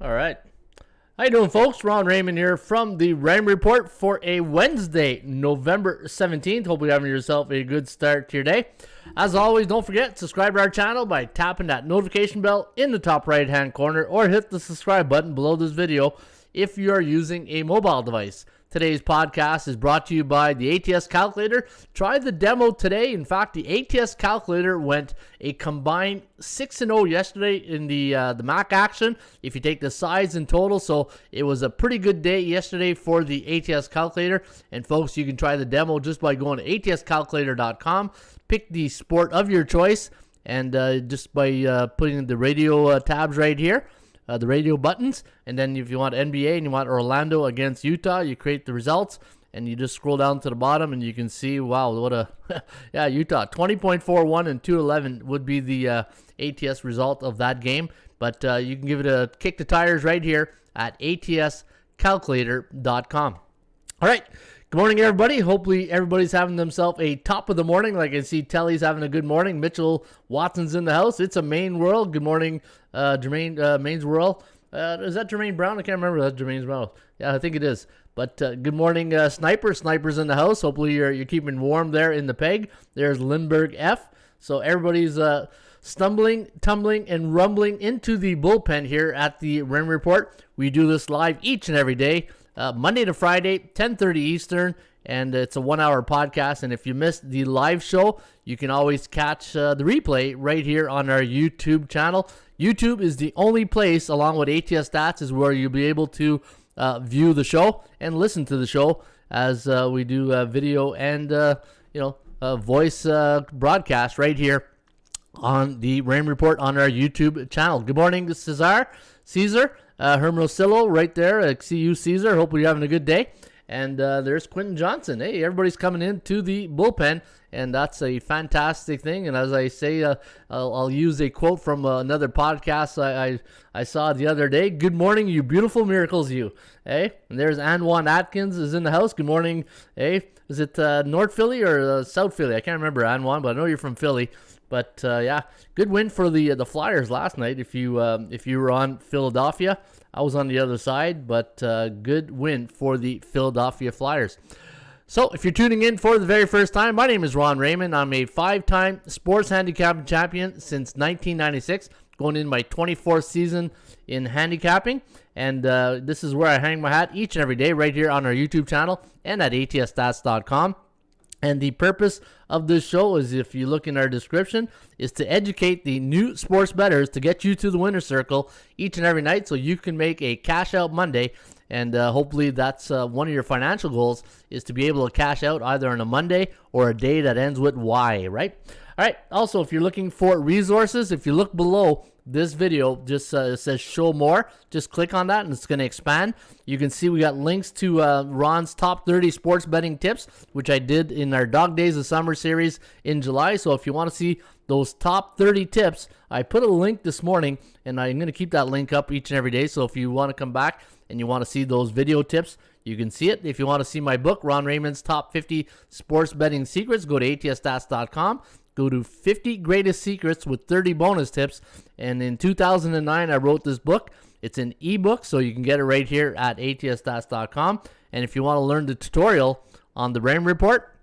All right. How you doing, folks? Ron Raymond here from the Raymond Report for a Wednesday, November 17th. Hope you're having yourself a good start to your day. As always, don't forget, subscribe to our channel by tapping that notification bell in the top right-hand corner or hit the subscribe button below this video if you are using a mobile device. Today's podcast is brought to you by the ATS Calculator. Try the demo today. In fact, the ATS Calculator went a combined 6-0 yesterday in the MAC action, if you take the sides in total. So it was a pretty good day yesterday for the ATS Calculator. And folks, you can try the demo just by going to atscalculator.com. Pick the sport of your choice, and just by putting the radio tabs right here. The radio buttons, and then if you want NBA and you want Orlando against Utah, you create the results, and you just scroll down to the bottom, and you can see, wow, what a, yeah, Utah, 20.41 and 211 would be the ATS result of that game, but you can give it a kick the tires right here at atscalculator.com. All right. Good morning, everybody. Hopefully, everybody's having themselves a top of the morning. Like I see Telly's having a good morning. Mitchell Watson's in the house. It's a Maine World. Good morning, Jermaine, Maine's World. Is that Jermaine Brown? I can't remember. That's Jermaine's Brown. Yeah, I think it is. But good morning, Sniper. Sniper's in the house. Hopefully, you're keeping warm there in the peg. There's Lindbergh F. So everybody's stumbling, tumbling, and rumbling into the bullpen here at the Rim Report. We do this live each and every day. Monday to Friday, 10:30 Eastern, and it's a 1-hour podcast. And if you missed the live show, you can always catch the replay right here on our YouTube channel. YouTube is the only place, along with ATS Stats, is where you'll be able to view the show and listen to the show as we do video and voice broadcast right here on the Rain Report on our YouTube channel. Good morning, Caesar. Hermosillo right there. I see you, Caesar. Hope you're having a good day. And there's Quentin Johnson. Hey, everybody's coming into the bullpen, and that's a fantastic thing. And as I say, I'll use a quote from another podcast I saw the other day. Good morning, you beautiful miracles, you. Hey, and there's Anwan Atkins is in the house. Good morning. Hey, is it North Philly or South Philly? I can't remember, Anwan, but I know you're from Philly. But yeah, good win for the Flyers last night. If you were on Philadelphia, I was on the other side, but good win for the Philadelphia Flyers. So if you're tuning in for the very first time, my name is Ron Raymond. I'm a 5-time sports handicapping champion since 1996, going in my 24th season in handicapping. And this is where I hang my hat each and every day right here on our YouTube channel and at atsstats.com. And the purpose of this show is, if you look in our description, is to educate the new sports bettors to get you to the winner's circle each and every night so you can make a cash out Monday. And hopefully that's one of your financial goals, is to be able to cash out either on a Monday or a day that ends with Y, right? All right. Also, if you're looking for resources, if you look below this video, just says show more. Just click on that and it's going to expand. You can see we got links to Ron's top 30 sports betting tips, which I did in our Dog Days of Summer series in July. So if you want to see those top 30 tips, I put a link this morning, and I'm going to keep that link up each and every day. So if you want to come back and you want to see those video tips, you can see it. If you want to see my book, Ron Raymond's Top 50 Sports Betting Secrets, go to atstats.com. Go to 50 Greatest Secrets with 30 bonus tips. And in 2009, I wrote this book. It's an ebook, so you can get it right here at atstats.com. And if you want to learn the tutorial on the Rain Report,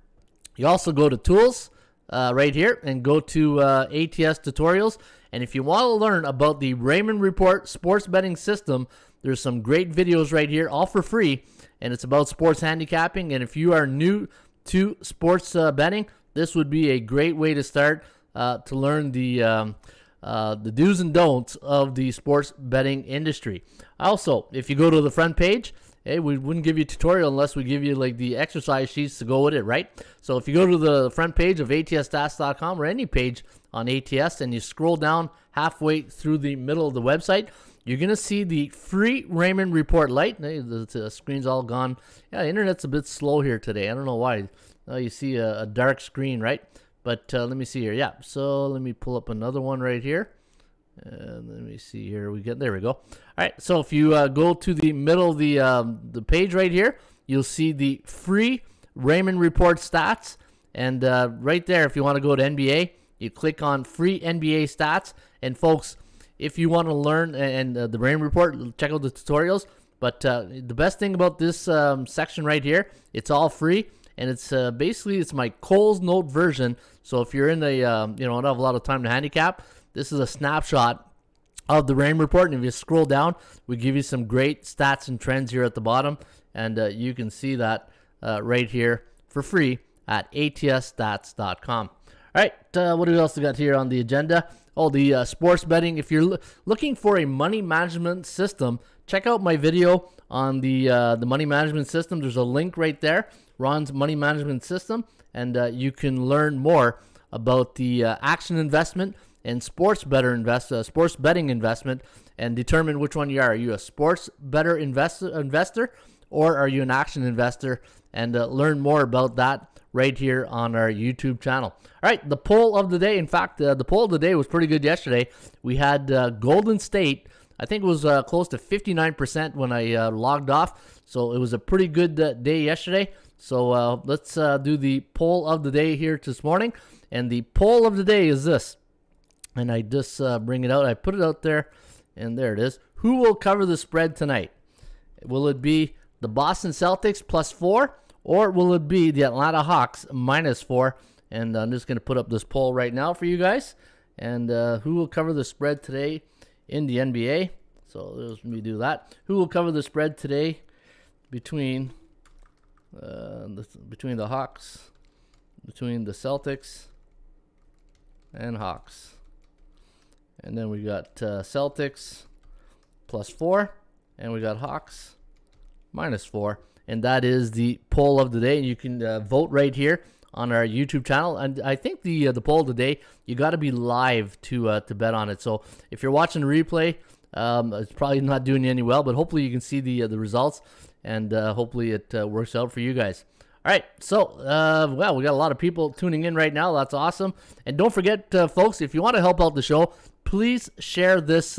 you also go to Tools right here and go to ATS Tutorials. And if you want to learn about the Raymond Report sports betting system, there's some great videos right here, all for free. And it's about sports handicapping. And if you are new to sports betting, this would be a great way to start to learn the do's and don'ts of the sports betting industry. Also, if you go to the front page, hey, we wouldn't give you a tutorial unless we give you like the exercise sheets to go with it, right? So if you go to the front page of atsstats.com or any page on ATS and you scroll down halfway through the middle of the website, you're going to see the free Raymond Report Lite. The screen's all gone. Yeah, the internet's a bit slow here today. I don't know why. You see a dark screen, right? But let me see here. Yeah, so let me pull up another one right here. And let me see here. There we go. All right, so if you go to the middle of the page right here, you'll see the free Raymond Report stats. And right there, if you want to go to NBA, you click on free NBA stats. And folks, if you want to learn and the Rain Report, check out the tutorials. But the best thing about this section right here, it's all free, and it's basically it's my Coles Note version. So if you're in a don't have a lot of time to handicap, this is a snapshot of the Rain Report. And if you scroll down, we give you some great stats and trends here at the bottom, and you can see that right here for free at atsstats.com. All right, what else we got here on the agenda? Oh, the sports betting. If you're looking for a money management system, check out my video on the money management system. There's a link right there, Ron's money management system, and you can learn more about the action investment and sports betting investment, and determine which one you are. Are you a sports better investor, or are you an action investor? And learn more about that right here on our YouTube channel. All right, the poll of the day. In fact, the poll of the day was pretty good yesterday. We had Golden State. I think it was close to 59% when I logged off. So it was a pretty good day yesterday. So let's do the poll of the day here this morning. And the poll of the day is this. And I just bring it out. I put it out there, and there it is. Who will cover the spread tonight? Will it be the Boston Celtics +4? Or will it be the Atlanta Hawks -4? And I'm just going to put up this poll right now for you guys. And who will cover the spread today in the NBA? So let me do that. Who will cover the spread today between the Hawks, between the Celtics and Hawks? And then we got Celtics +4, and we got Hawks -4. And that is the poll of the day. And you can vote right here on our YouTube channel. And I think the poll of the day, you got to be live to bet on it. So if you're watching the replay, it's probably not doing you any well, but hopefully you can see the results, and hopefully it works out for you guys. All right, so well, we got a lot of people tuning in right now. That's awesome. And don't forget, folks, if you want to help out the show, please share this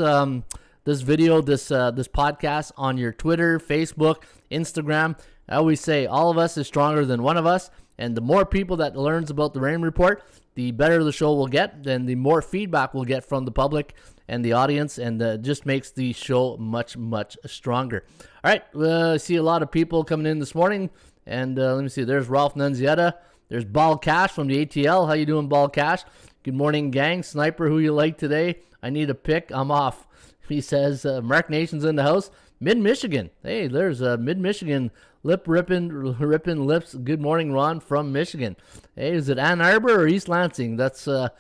this video, this podcast on your Twitter, Facebook, Instagram. I always say all of us is stronger than one of us, and the more people that learns about the Rain Report, the better the show will get, then the more feedback we'll get from the public and the audience, and just makes the show much, much stronger. All right, I see a lot of people coming in this morning, and let me see. There's Ralph Nunziata. There's Ball Cash from the ATL. How you doing, Ball Cash? Good morning, gang. Sniper, who you like today? I need a pick. I'm off. He says, Mark Nation's in the house. Mid-Michigan. Hey, there's Mid-Michigan ripping lips. Good morning, Ron from Michigan. Hey, is it Ann Arbor or East Lansing? That's a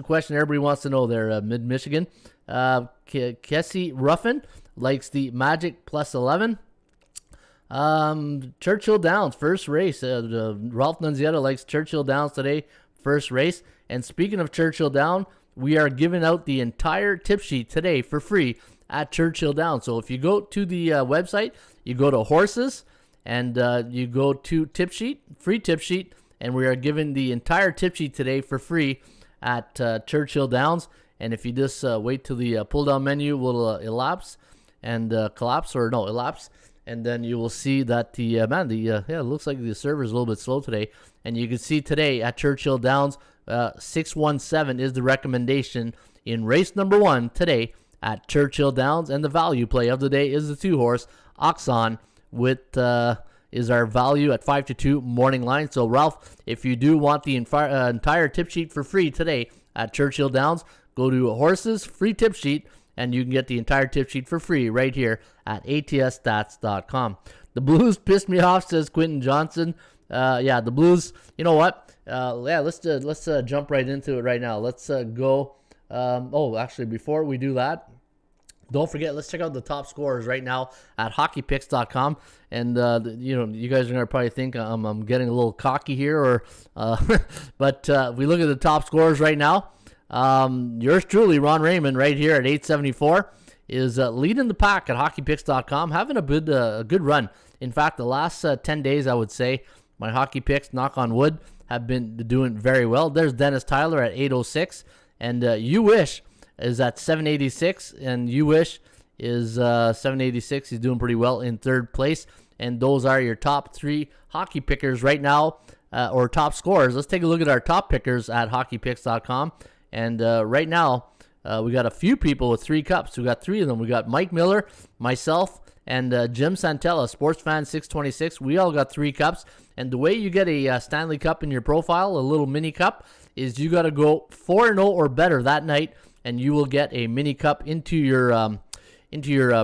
question everybody wants to know there, Mid-Michigan. Kessie Ruffin likes the Magic +11. Churchill Downs, first race. Ralph Nunziata likes Churchill Downs today, first race. And speaking of Churchill Downs, we are giving out the entire tip sheet today for free at Churchill Downs. So if you go to the website, you go to horses, and you go to tip sheet, free tip sheet, and we are giving the entire tip sheet today for free at Churchill Downs. And if you just wait till the pull-down menu will elapse, and elapse, and then you will see that it looks like the server is a little bit slow today. And you can see today at Churchill Downs, 617 is the recommendation in race number 1 today at Churchill Downs, and the value play of the day is the 2-horse Oxon with is our value at 5-2 morning line. So Ralph, if you do want the entire tip sheet for free today at Churchill Downs, go to horses free tip sheet, and you can get the entire tip sheet for free right here at atsstats.com. The Blues pissed me off, says Quentin Johnson. The Blues. You know what? Let's jump right into it right now. Let's go. Actually, before we do that, don't forget, let's check out the top scorers right now at hockeypicks.com. And you guys are gonna probably think I'm getting a little cocky here, but if we look at the top scorers right now, yours truly, Ron Raymond, right here at 874, is leading the pack at hockeypicks.com, having a good run. In fact, the last 10 days, I would say, my hockey picks, knock on wood, have been doing very well. There's Dennis Tyler at 806, and You Wish is at 786, and You Wish is 786. He's doing pretty well in third place. And those are your top 3 hockey pickers right now, or top scorers. Let's take a look at our top pickers at hockeypicks.com. And right now, we got a few people with 3 cups. We got 3 of them. We got Mike Miller, myself, and Jim Santella, SportsFan626. We all got 3 cups. And the way you get a Stanley Cup in your profile, a little mini cup, is you got to go 4-0 or better that night, and you will get a mini cup into your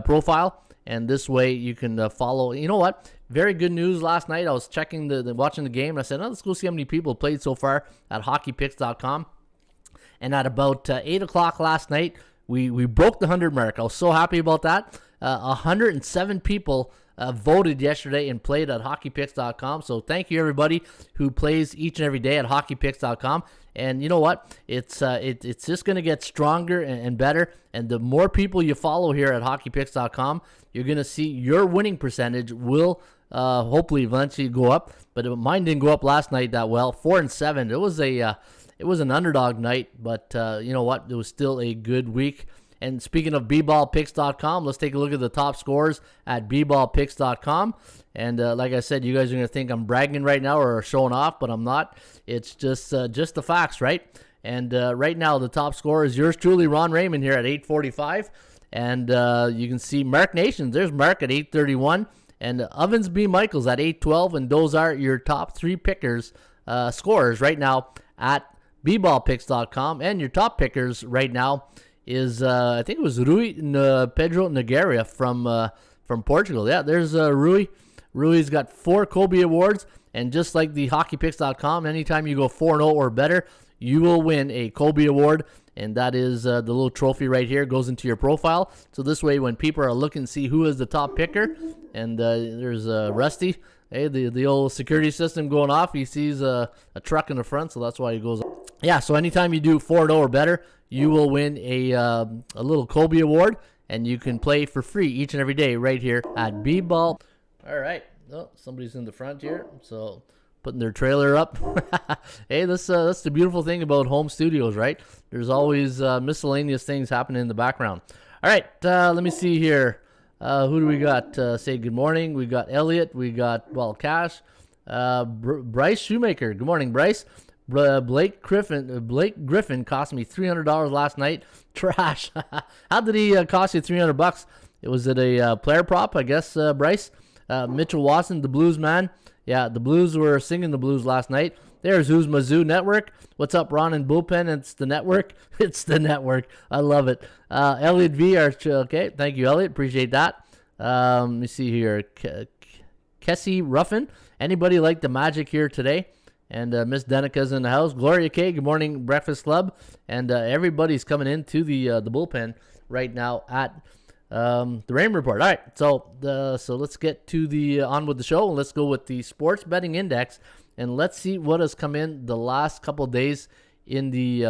profile. And this way you can follow. You know what? Very good news last night. I was checking watching the game, and I said, let's go see how many people played so far at hockeypicks.com. And at about 8 o'clock last night, we broke the 100 mark. I was so happy about that. 107 people voted yesterday and played at hockeypicks.com. So thank you, everybody who plays each and every day at hockeypicks.com. And you know what? It's just going to get stronger and better. And the more people you follow here at hockeypicks.com, you're going to see your winning percentage will hopefully eventually go up. But mine didn't go up last night that well. 4-7. It was an underdog night, but you know what? It was still a good week. And speaking of bballpicks.com, let's take a look at the top scores at bballpicks.com. And like I said, you guys are going to think I'm bragging right now or showing off, but I'm not. It's just the facts, right? And right now, the top score is yours truly, Ron Raymond, here at 845. And you can see Mark Nations. There's Mark at 831. And Ovens B. Michaels at 812. And those are your top 3 pickers, scorers right now at bballpicks.com. And your top pickers right now is I think it was Rui Pedro Nogueira from Portugal. Yeah, there's Rui. Rui's got 4 Kobe Awards, and just like the hockeypicks.com, anytime you go 4-0 or better, you will win a Kobe Award, and that is the little trophy right here, goes into your profile. So this way, when people are looking to see who is the top picker, and there's Rusty, hey, the old security system going off, he sees a truck in the front, so that's why he goes. Yeah, so anytime you do 4-0 or better, you will win a little Kobe Award, and you can play for free each and every day right here at B-Ball. All right. Oh, somebody's in the front here, so putting their trailer up. Hey, that's the beautiful thing about home studios, right? There's always miscellaneous things happening in the background. All right, let me see here. Who do we got? Say good morning. We got Elliot. We got, Cash. Bryce Shoemaker. Good morning, Bryce. Blake Griffin cost me $300 last night. Trash. How did he cost you $300? Was it a player prop, I guess, Bryce? Mitchell Watson, the Blues man. Yeah, the Blues were singing the blues last night. There's Who's Mizzou Network. What's up, Ron and Bullpen? It's the network. It's the network. I love it. Elliot V. Okay, thank you, Elliot. Appreciate that. Let me see here. Kessie Ruffin. Anybody like the Magic here today? And Miss Denica's in the house. Gloria K. Good morning, Breakfast Club. And everybody's coming into the bullpen right now at the Rain Report. All right, so let's get to on with the show, and let's go with the sports betting index, and let's see what has come in the last couple of days in the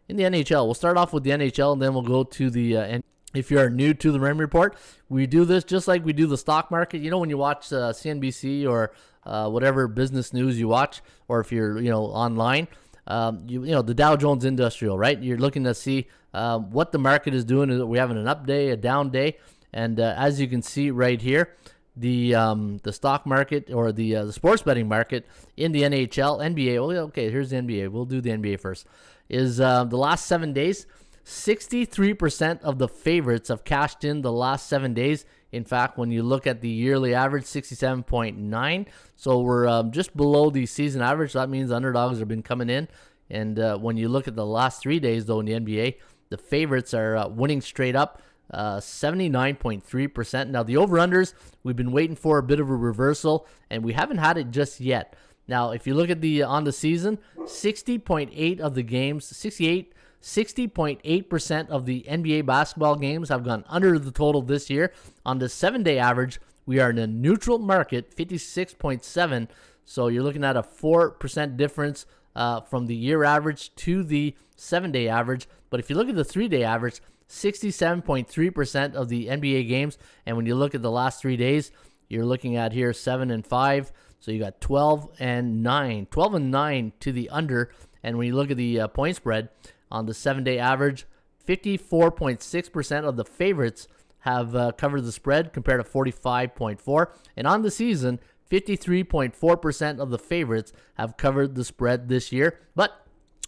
NHL. We'll start off with the NHL, and then we'll go to the. If you're new to the Rain Report, we do this just like we do the stock market. You know, when you watch CNBC or whatever business news you watch, or if you're online, you know the Dow Jones Industrial, right? You're looking to see what the market is doing. Are we having an up day, a down day? And as you can see right here, the stock market or the sports betting market in the NHL, NBA. Well, okay, here's the NBA. We'll do the NBA first. Is the last 7 days, 63% of the favorites have cashed in the last 7 days. In fact, when you look at the yearly average, 67.9. So we're just below the season average. So that means underdogs have been coming in. And when you look at the last 3 days, though, in the NBA, the favorites are winning straight up, 79.3%. Now, the over-unders, we've been waiting for a bit of a reversal, and we haven't had it just yet. Now, if you look at on the season, 60.8 of the games, 60.8% of the NBA basketball games have gone under the total this year. On the 7-day average, we are in a neutral market, 56.7. So you're looking at a 4% difference from the year average to the 7-day average. But if you look at the 3-day average, 67.3% of the NBA games. And when you look at the last 3 days, you're looking at here 7 and 5. So you got 12 and 9 to the under. And when you look at the point spread on the 7-day average, 54.6% of the favorites have covered the spread compared to 45.4%. And on the season, 53.4% of the favorites have covered the spread this year. But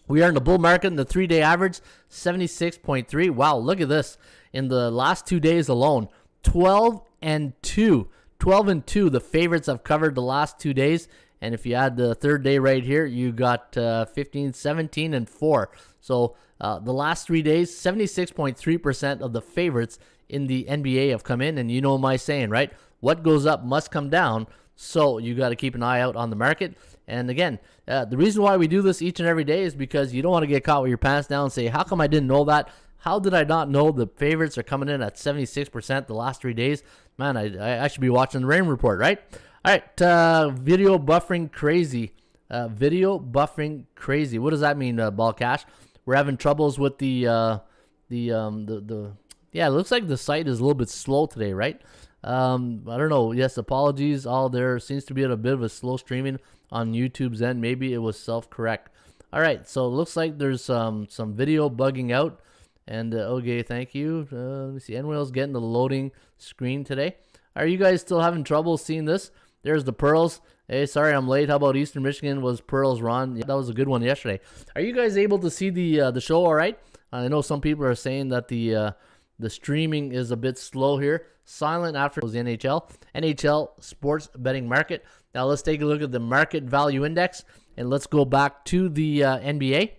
We are in the bull market in the 3-day average, 76.3. Wow, look at this. In the last 2 days alone, 12-2. 12-2, the favorites have covered the last 2 days. And if you add the third day right here, you got 17-4. So the last 3 days, 76.3% of the favorites in the NBA have come in. And you know my saying, right? What goes up must come down. So you got to keep an eye out on the market. And again, the reason why we do this each and every day is because you don't want to get caught with your pants down and say, how come I didn't know that? How did I not know the favorites are coming in at 76% the last 3 days? Man, I should be watching the Rain Report, right? All right, video buffering crazy. Video buffering crazy. What does that mean, Ball Cash? We're having troubles with yeah, it looks like the site is a little bit slow today, right? I don't know. Yes, apologies. All there seems to be a bit of a slow streaming on YouTube's end. Maybe it was self-correct. All right, so it looks like there's some video bugging out. And okay, thank you. Let me see. Anyone else getting the loading screen today? Are you guys still having trouble seeing this? There's the Pearls. Hey, sorry I'm late. How about Eastern Michigan was Pearls, Ron? Yeah, that was a good one yesterday. Are you guys able to see the show all right? I know some people are saying that the streaming is a bit slow here. Silent after the NHL sports betting market. Now let's take a look at the market value index, and let's go back to the NBA.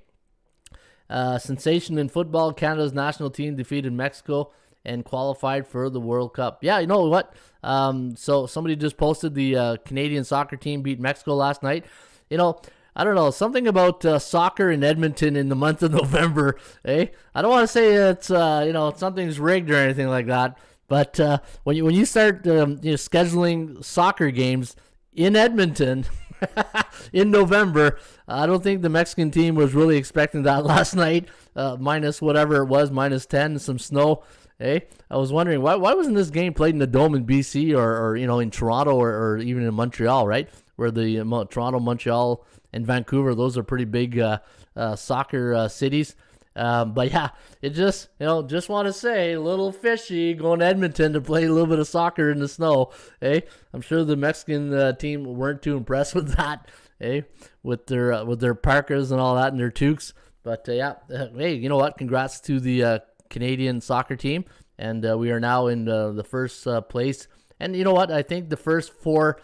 Sensation in football, Canada's national team defeated Mexico and qualified for the World Cup. Yeah, you know what? So somebody just posted the Canadian soccer team beat Mexico last night. You know, I don't know, something about soccer in Edmonton in the month of November. Eh? I don't want to say it's something's rigged or anything like that. But when you start scheduling soccer games in Edmonton in November, I don't think the Mexican team was really expecting that last night. Minus whatever it was, minus 10, some snow. Hey, I was wondering why wasn't this game played in the Dome in BC or in Toronto or even in Montreal, right? Where the Toronto, Montreal, and Vancouver, those are pretty big soccer cities. But yeah, it just want to say a little fishy going to Edmonton to play a little bit of soccer in the snow. Hey, I'm sure the Mexican team weren't too impressed with that. Hey, with their parkas and all that and their toques. But hey, you know what? Congrats to the Canadian soccer team, and we are now in the first place. And you know what? I think the first four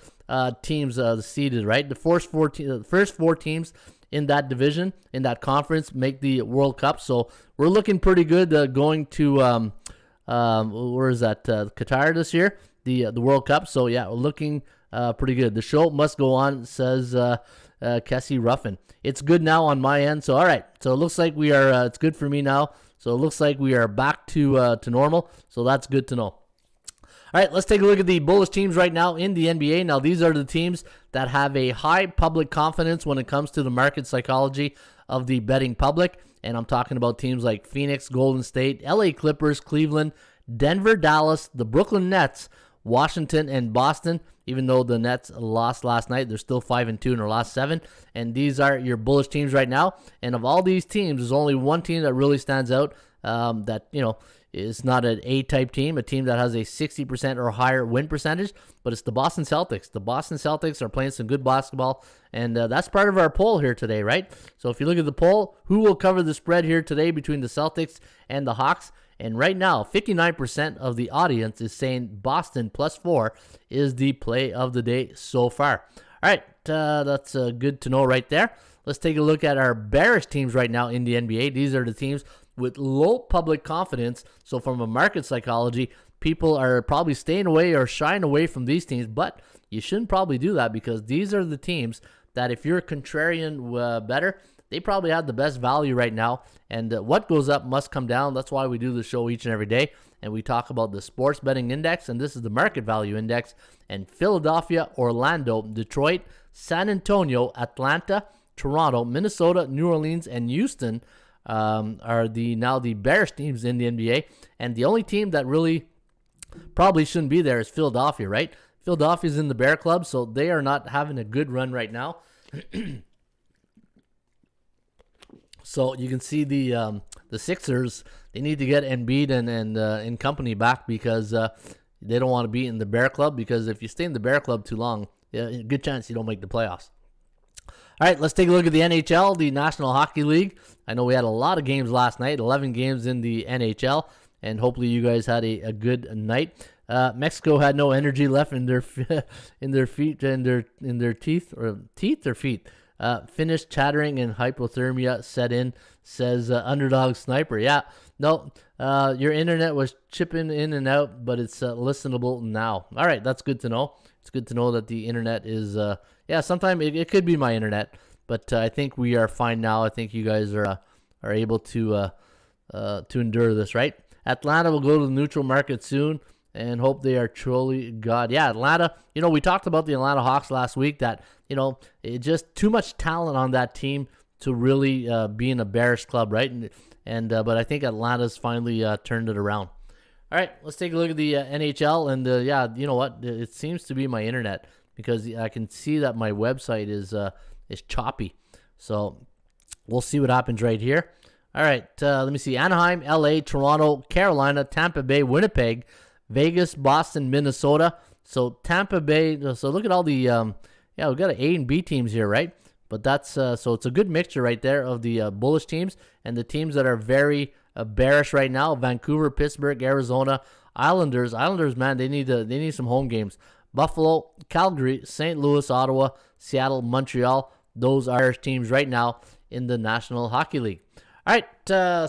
teams seeded, right? The first four teams in that division, in that conference, make the World Cup. So we're looking pretty good going to where is that? Qatar this year, the World Cup. So yeah, we're looking pretty good. The show must go on, says Cassie Ruffin. It's good now on my end. So all right. So it looks like we are. It's good for me now. So it looks like we are back to normal. So that's good to know. All right, let's take a look at the bullish teams right now in the NBA. Now, these are the teams that have a high public confidence when it comes to the market psychology of the betting public. And I'm talking about teams like Phoenix, Golden State, LA Clippers, Cleveland, Denver, Dallas, the Brooklyn Nets, Washington, and Boston. Even though the Nets lost last night, they're still 5-2 in their last 7. And these are your bullish teams right now. And of all these teams, there's only one team that really stands out that, is not an A-type team, a team that has a 60% or higher win percentage, but it's the Boston Celtics. The Boston Celtics are playing some good basketball, and that's part of our poll here today, right? So if you look at the poll, who will cover the spread here today between the Celtics and the Hawks? And right now, 59% of the audience is saying Boston +4 is the play of the day so far. All right, that's good to know right there. Let's take a look at our bearish teams right now in the NBA. These are the teams with low public confidence. So from a market psychology, people are probably staying away or shying away from these teams, but you shouldn't probably do that because these are the teams that if you're a contrarian bettor, they probably have the best value right now. And what goes up must come down. That's why we do the show each and every day. And we talk about the sports betting index, and this is the market value index. And Philadelphia, Orlando, Detroit, San Antonio, Atlanta, Toronto, Minnesota, New Orleans, and Houston are now the bearish teams in the NBA. And the only team that really probably shouldn't be there is Philadelphia, right? Philadelphia's in the bear club, so they are not having a good run right now. So you can see the Sixers, they need to get Embiid and company back because they don't want to be in the bear club, because if you stay in the bear club too long, good chance you don't make the playoffs. All right, let's take a look at the NHL, the National Hockey League. I know we had a lot of games last night, 11 games in the NHL, and hopefully you guys had a good night. Mexico had no energy left in their feet and their teeth or feet. Finished chattering and hypothermia set in, says Underdog Sniper. Yeah, no, your internet was chipping in and out, but it's listenable now. All right, that's good to know. It's good to know that the internet is, sometimes it could be my internet, but I think we are fine now. I think you guys are able to endure this, right? Atlanta will go to the neutral market soon and hope they are truly God. Yeah, Atlanta, we talked about the Atlanta Hawks last week that, it just too much talent on that team to really be in a bearish club, right? But I think Atlanta's finally turned it around. All right, let's take a look at the NHL, and you know what? It seems to be my internet because I can see that my website is choppy. So we'll see what happens right here. All right, let me see. Anaheim, LA, Toronto, Carolina, Tampa Bay, Winnipeg, Vegas, Boston, Minnesota. So Tampa Bay. So look at all the we've got A and B teams here, right? But that's so it's a good mixture right there of the bullish teams and the teams that are very bearish right now. Vancouver, Pittsburgh, Arizona, Islanders. Islanders, man, they need some home games. Buffalo, Calgary, St. Louis, Ottawa, Seattle, Montreal. Those are Irish teams right now in the National Hockey League. All right,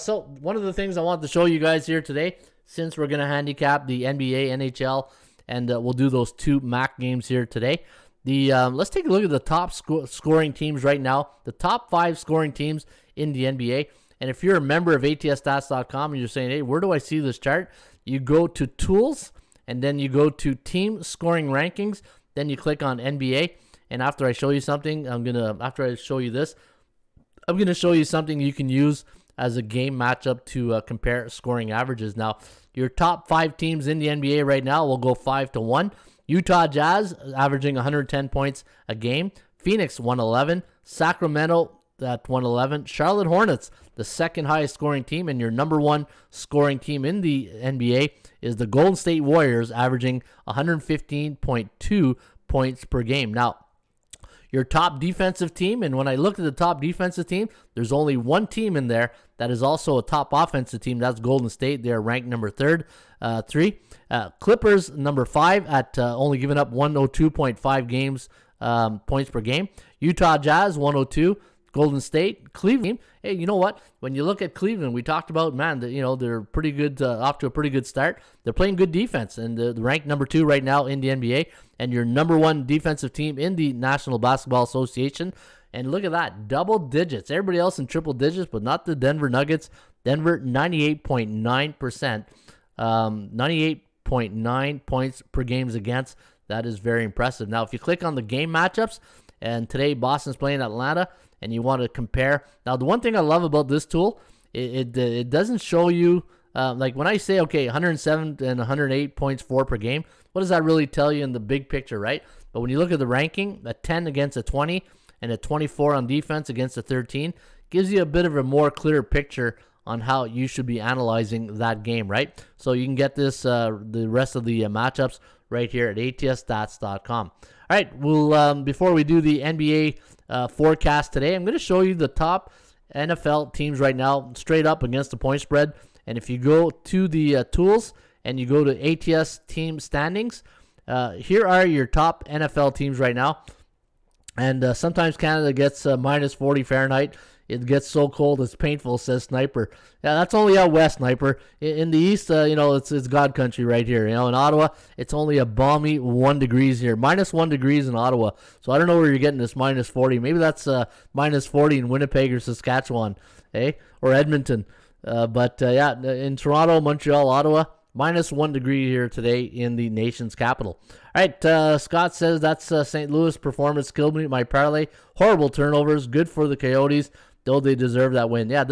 so one of the things I want to show you guys here today, since we're going to handicap the NBA, NHL, and we'll do those 2 MAC games here today. Let's take a look at the top scoring teams right now, the top 5 scoring teams in the NBA. And if you're a member of ATSstats.com and you're saying, hey, where do I see this chart? You go to Tools, and then you go to Team Scoring Rankings. Then you click on NBA. And after I show you something, after I show you this, I'm going to show you something you can use as a game matchup to compare scoring averages. Now, your top 5 teams in the NBA right now will go 5-1. Utah Jazz averaging 110 points a game. Phoenix 111. Sacramento at 111. Charlotte Hornets, the second highest scoring team, and your number 1 scoring team in the NBA is the Golden State Warriors, averaging 115.2 points per game. Now, your top defensive team, and when I look at the top defensive team, there's only one team in there that is also a top offensive team. That's Golden State. They're ranked number 3. Clippers, number 5 at only giving up 102.5 points per game. Utah Jazz, 102. Golden State, Cleveland. Hey, you know what? When you look at Cleveland, we talked about, man, they're pretty good, off to a pretty good start. They're playing good defense, and they're ranked number 2 right now in the NBA, and your number 1 defensive team in the National Basketball Association. And look at that, double digits. Everybody else in triple digits, but not the Denver Nuggets. Denver, 98.9%, 98.9 points per games against. That is very impressive. Now, if you click on the game matchups, and today Boston's playing Atlanta, and you want to compare. Now, the one thing I love about this tool, it doesn't show you, like when I say, okay, 107 and 108 points per game, what does that really tell you in the big picture, right? But when you look at the ranking, a 10 against a 20 and a 24 on defense against a 13, gives you a bit of a more clear picture on how you should be analyzing that game, right? So you can get this, the rest of the matchups right here at ATSstats.com. All right, we'll before we do the NBA forecast today, I'm going to show you the top NFL teams right now, straight up against the point spread. And if you go to the tools and you go to ATS team standings, here are your top NFL teams right now. And sometimes Canada gets minus 40 Fahrenheit. It gets so cold it's painful, says Sniper. Yeah, that's only out west, Sniper. In the east, it's God country right here. In Ottawa, it's only a balmy 1 degrees here. Minus 1 degrees in Ottawa. So I don't know where you're getting this minus 40. Maybe that's minus 40 in Winnipeg or Saskatchewan, or Edmonton. But in Toronto, Montreal, Ottawa, minus 1 degree here today in the nation's capital. All right, Scott says that's St. Louis performance killed me. My parlay, horrible turnovers, good for the Coyotes. Though they deserve that win. Yeah,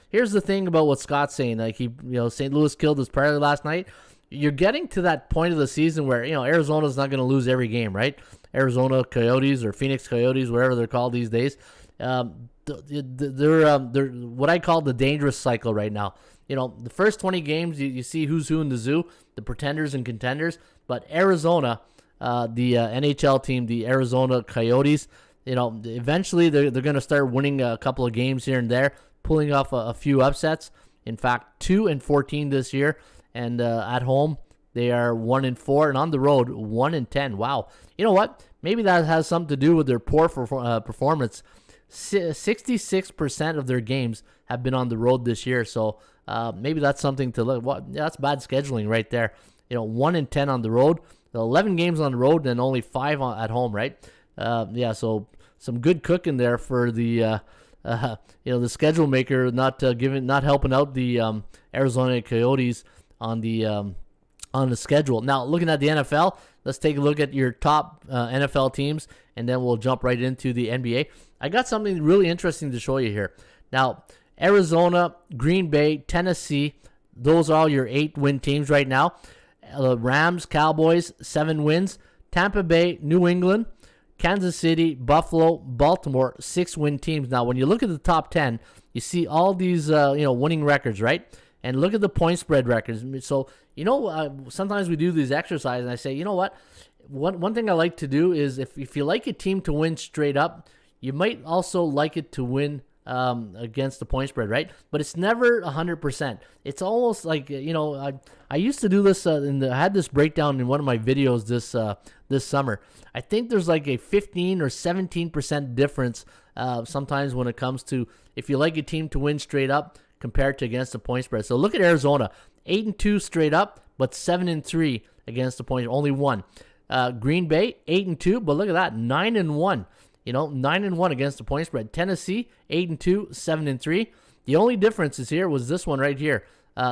here's the thing about what Scott's saying. Like St. Louis killed his parlay last night. You're getting to that point of the season where, Arizona's not going to lose every game, right? Arizona Coyotes or Phoenix Coyotes, whatever they're called these days. They're what I call the dangerous cycle right now. The first 20 games, you see who's who in the zoo, the pretenders and contenders. But Arizona, the NHL team, the Arizona Coyotes, eventually they're going to start winning a couple of games here and there, pulling off a few upsets. In fact, 2-14 this year, and at home they are 1-4, and on the road 1-10. Wow, you know what? Maybe that has something to do with their poor performance. 66% of their games have been on the road this year, so maybe that's something to look. That's bad scheduling right there. 1-10 on the road, 11 games on the road, and only 5 at home, right? So some good cooking there for the the schedule maker, not helping out the Arizona Coyotes on the schedule. Now, looking at the NFL, let's take a look at your top NFL teams, and then we'll jump right into the NBA. I got something really interesting to show you here. Now, Arizona, Green Bay, Tennessee, those are all your 8-win teams right now. Rams, Cowboys, 7 wins. Tampa Bay, New England, Kansas City, Buffalo, Baltimore, 6-win teams. Now, when you look at the top 10, you see all these winning records, right? And look at the point spread records. So, sometimes we do these exercises, and I say, you know what? One thing I like to do is if you like a team to win straight up, you might also like it to win against the point spread, right? But it's never 100%. It's almost like, I used to do this, I had this breakdown in one of my videos this summer. I think there's like a 15 or 17% difference sometimes when it comes to if you like a team to win straight up compared to against the point spread. So look at Arizona, 8-2 straight up, but 7-3 against the point, only 1. Green Bay, 8-2, but look at that, 9-1. 9-1 against the point spread. Tennessee, 8-2, 7-3. The only difference is here was this one right here.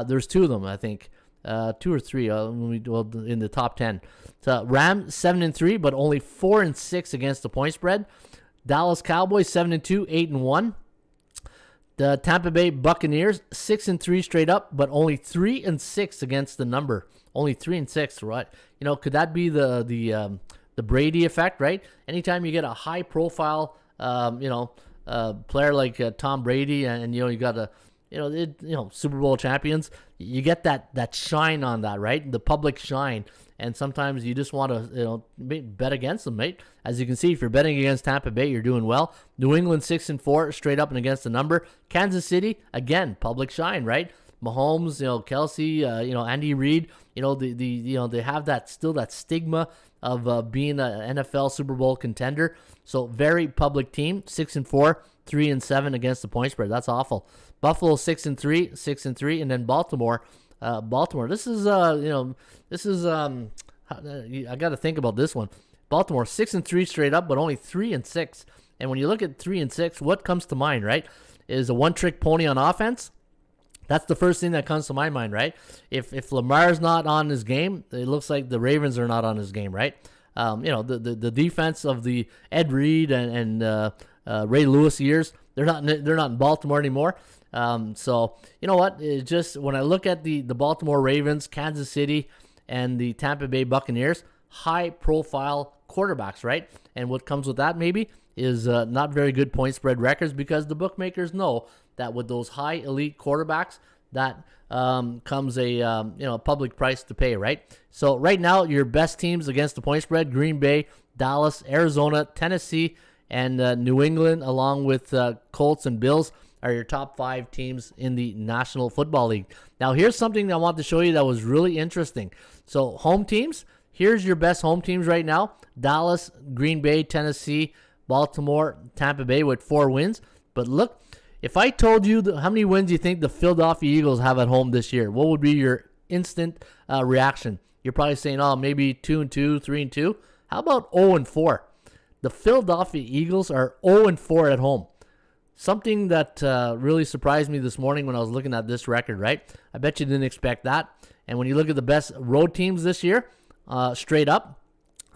There's 2 of them, I think. 2 or 3 in the top 10. So Rams, 7-3, but only 4-6 against the point spread. Dallas Cowboys, 7-2, 8-1. The Tampa Bay Buccaneers, 6-3 straight up, but only 3-6 against the number. Only 3-6, right? Could that be the Brady effect, right? Anytime you get a high profile, player like Tom Brady, and you got a, Super Bowl champions, you get that shine on that, right? The public shine, and sometimes you just want to, bet against them, right? As you can see, if you're betting against Tampa Bay, you're doing well. New England 6-4, straight up and against the number. Kansas City, again, public shine, right? Mahomes, Kelsey, Andy Reid, they have that stigma of being an NFL Super Bowl contender. So very public team, 6-4, 3-7 against the point spread. That's awful. Buffalo 6-3, and then Baltimore. This is I got to think about this one. Baltimore 6-3 straight up, but only 3-6. And when you look at 3-6, what comes to mind, right? Is a one-trick pony on offense. That's the first thing that comes to my mind, right? If Lamar's not on his game, it looks like the Ravens are not on his game, right? The defense of the Ed Reed and Ray Lewis years, they're not in Baltimore anymore. So you know what? It just when I look at the Baltimore Ravens, Kansas City, and the Tampa Bay Buccaneers, high-profile quarterbacks, right? And what comes with that maybe is not very good point spread records, because the bookmakers know that with those high elite quarterbacks, that comes a public price to pay, right? So right now, your best teams against the point spread: Green Bay, Dallas, Arizona, Tennessee, and New England, along with Colts and Bills, are your top 5 teams in the National Football League. Now, here's something I want to show you that was really interesting. So home teams, here's your best home teams right now: Dallas, Green Bay, Tennessee, Baltimore, Tampa Bay with 4 wins. But look, if I told you how many wins you think the Philadelphia Eagles have at home this year, what would be your instant reaction? You're probably saying, maybe 2-2, 3-2. How about 0-4? The Philadelphia Eagles are 0-4 at home. Something that really surprised me this morning when I was looking at this record, right? I bet you didn't expect that. And when you look at the best road teams this year, straight up,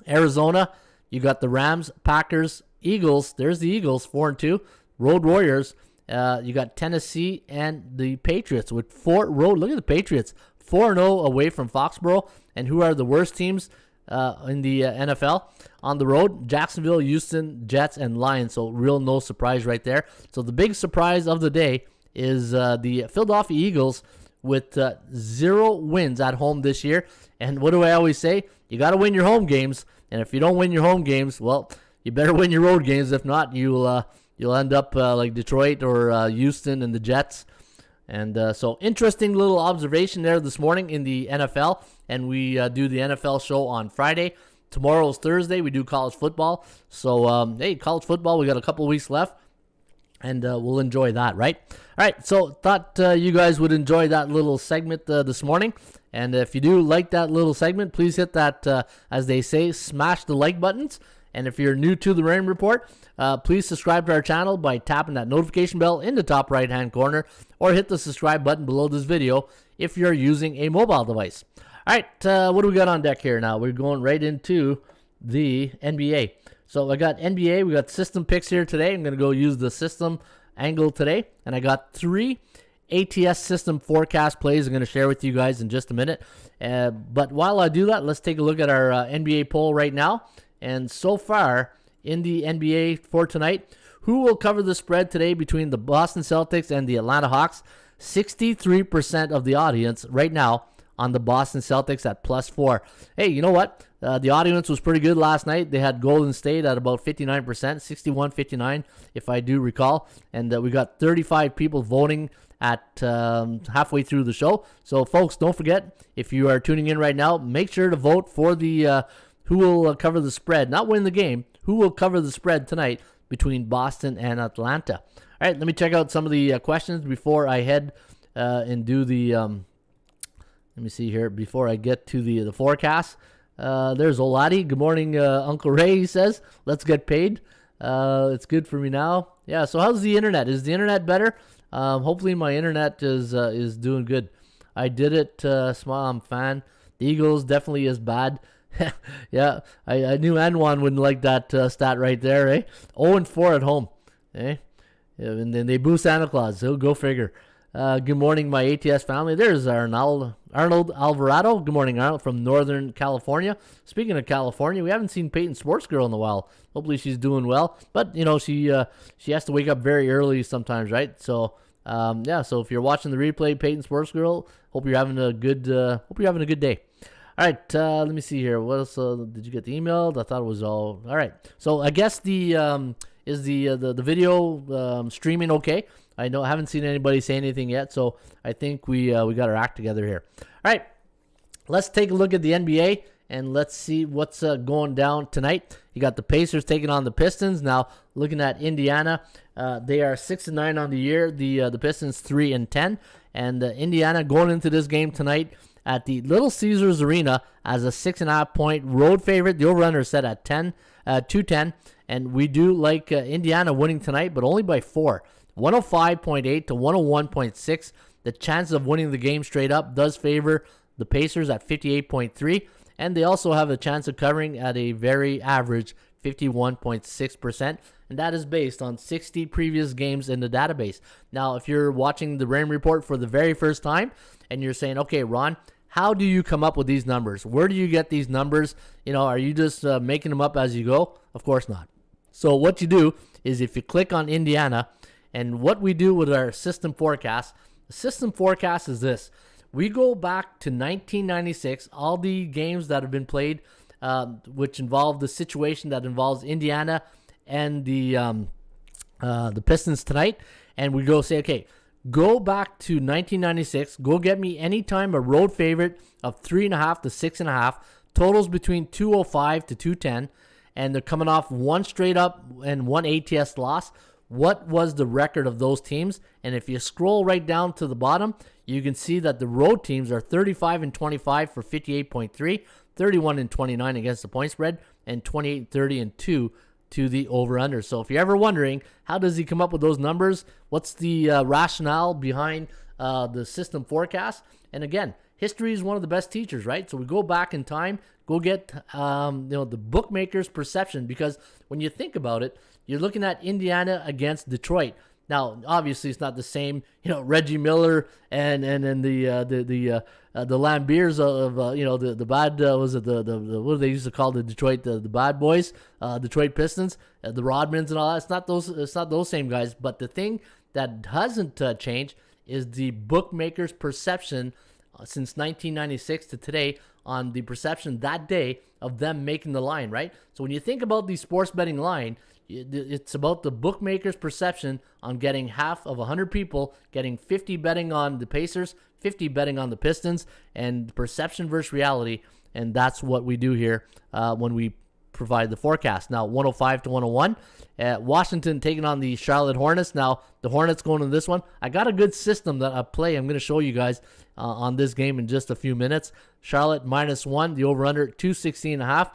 Arizona, you got the Rams, Packers, Eagles. There's the Eagles, 4-2. Road Warriors. You got Tennessee and the Patriots with 4 road. Look at the Patriots, 4-0 away from Foxborough. And who are the worst teams in the NFL on the road? Jacksonville, Houston, Jets, and Lions. So real no surprise right there. So the big surprise of the day is the Philadelphia Eagles with 0 wins at home this year. And what do I always say? You got to win your home games. And if you don't win your home games, well, you better win your road games. If not, you'll end up like Detroit or Houston and the Jets. And so interesting little observation there this morning in the NFL. And we do the NFL show on Friday. Tomorrow's Thursday. We do college football. So, hey, college football, we got a couple of weeks left. And we'll enjoy that, right? All right, so thought you guys would enjoy that little segment this morning. And if you do like that little segment, please hit that, as they say, smash the like buttons. And if you're new to the Rain Report, please subscribe to our channel by tapping that notification bell in the top right-hand corner, or hit the subscribe button below this video if you're using a mobile device. All right, what do we got on deck here now? We're going right into the NBA. So I got NBA, we got system picks here today. I'm going to go use the system angle today. And I got 3 ATS system forecast plays I'm going to share with you guys in just a minute. But while I do that, let's take a look at our NBA poll right now. And so far in the NBA for tonight, who will cover the spread today between the Boston Celtics and the Atlanta Hawks? 63% of the audience right now on the Boston Celtics at +4. Hey, you know what? The audience was pretty good last night. They had Golden State at about 59%, 61-59 if I do recall. And we got 35 people voting at halfway through the show. So, folks, don't forget, if you are tuning in right now, make sure to vote for the who will cover the spread. Not win the game, who will cover the spread tonight between Boston and Atlanta. All right, let me check out some of the questions before I head and do the... let me see here before I get to the forecast. There's Oladi. Good morning, Uncle Ray, he says. Let's get paid. It's good for me now. Yeah, so how's the internet? Is the internet better? Hopefully my internet is doing good. I did it, small, I'm fan. The Eagles definitely is bad. Yeah, I knew Anwan wouldn't like that stat right there, eh? 0-4 at home, eh? Yeah, and then they boo Santa Claus. So go figure. Good morning, my ATS family. There's Arnold Alvarado. Good morning, Arnold, from Northern California. Speaking of California, we haven't seen Peyton Sports Girl in a while. Hopefully she's doing well. But, you know, she has to wake up very early sometimes, right? So, yeah, so if you're watching the replay, Peyton Sports Girl, hope you're having a good day. All right, let me see here. What else did you get the email? I thought it was all right. So I guess the video streaming okay? I haven't seen anybody say anything yet, so I think we got our act together here. All right, let's take a look at the NBA and let's see what's going down tonight. You got the Pacers taking on the Pistons. Now looking at Indiana, they are 6-9 on the year. The Pistons 3-10, and Indiana going into this game tonight at the Little Caesars Arena as a 6.5-point road favorite. The over/under is set at 210, and we do like Indiana winning tonight, but only by 4. 105.8 to 101.6. The chance of winning the game straight up does favor the Pacers at 58.3, and they also have a chance of covering at a very average 51.6%, and that is based on 60 previous games in the database. Now, if you're watching the Rain Report for the very first time and you're saying, okay, Ron, how do you come up with these numbers? Where do you get these numbers? You know, are you just making them up as you go? Of course not. So what you do is if you click on Indiana, and what we do with our system forecast, the system forecast is this. We go back to 1996, all the games that have been played, which involve the situation that involves Indiana and the Pistons tonight, and we go say, okay, go back to 1996, go get me anytime a road favorite of 3.5 to 6.5, totals between 205 to 210, and they're coming off one straight up and one ATS loss. What was the record of those teams? And if you scroll right down to the bottom, you can see that the road teams are 35-25 for 58.3, 31-29 against the point spread, and 28-30-2 to the over/under. So if you're ever wondering, how does he come up with those numbers? What's the rationale behind the system forecast? And again, history is one of the best teachers, right? So we go back in time, go get the bookmaker's perception, because when you think about it, you're looking at Indiana against Detroit. Now, obviously, it's not the same. Reggie Miller and the Lambeers of the bad was it the what do they used to call the Detroit the bad boys, Detroit Pistons, the Rodmans and all that. It's not those same guys. But the thing that hasn't changed is the bookmakers' perception since 1996 to today on the perception that day of them making the line, right? So when you think about the sports betting line, it's about the bookmaker's perception on getting half of 100 people, getting 50 betting on the Pacers, 50 betting on the Pistons, and perception versus reality. And that's what we do here when we provide the forecast. Now, 105 to 101. Washington taking on the Charlotte Hornets. Now, the Hornets going to this one. I got a good system that I play. I'm going to show you guys on this game in just a few minutes. Charlotte -1, the over-under 216.5.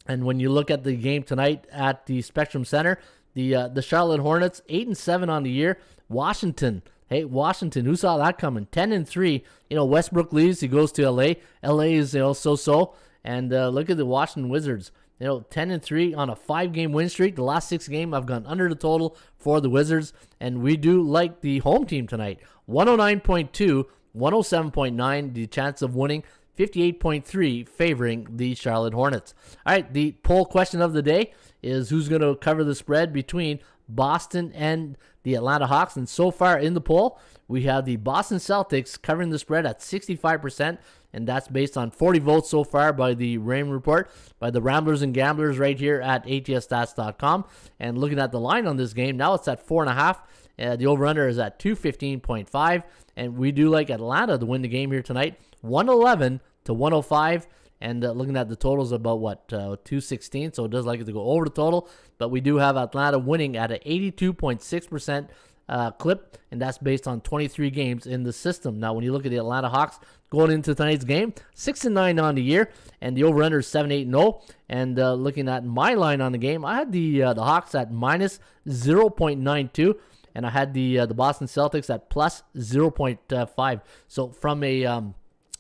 And when you look at the game tonight at the Spectrum Center, the Charlotte Hornets 8-7 on the year. Washington, hey, Washington, who saw that coming? 10-3. Westbrook leaves, he goes to LA. LA is so-so. And look at the Washington Wizards. 10-3 on a 5-game win streak. The last 6 games, I've gone under the total for the Wizards, and we do like the home team tonight. 109.2, 107.9, the chance of winning. 58.3 favoring the Charlotte Hornets. All right, the poll question of the day is who's going to cover the spread between Boston and the Atlanta Hawks. And so far in the poll, we have the Boston Celtics covering the spread at 65%, and that's based on 40 votes so far by the Raymond Report, by the Ramblers and Gamblers right here at atsstats.com. And looking at the line on this game, now it's at 4.5. The over-under is at 215.5, and we do like Atlanta to win the game here tonight, 111 to 105. And looking at the totals, about 216, so it does like it to go over the total. But we do have Atlanta winning at an 82.6% clip, and that's based on 23 games in the system. Now, when you look at the Atlanta Hawks going into tonight's game, 6-9 on the year, and the over/under is 7-8-0. And looking at my line on the game, I had the Hawks at -0.92, and I had the Boston Celtics at plus 0.5. So from a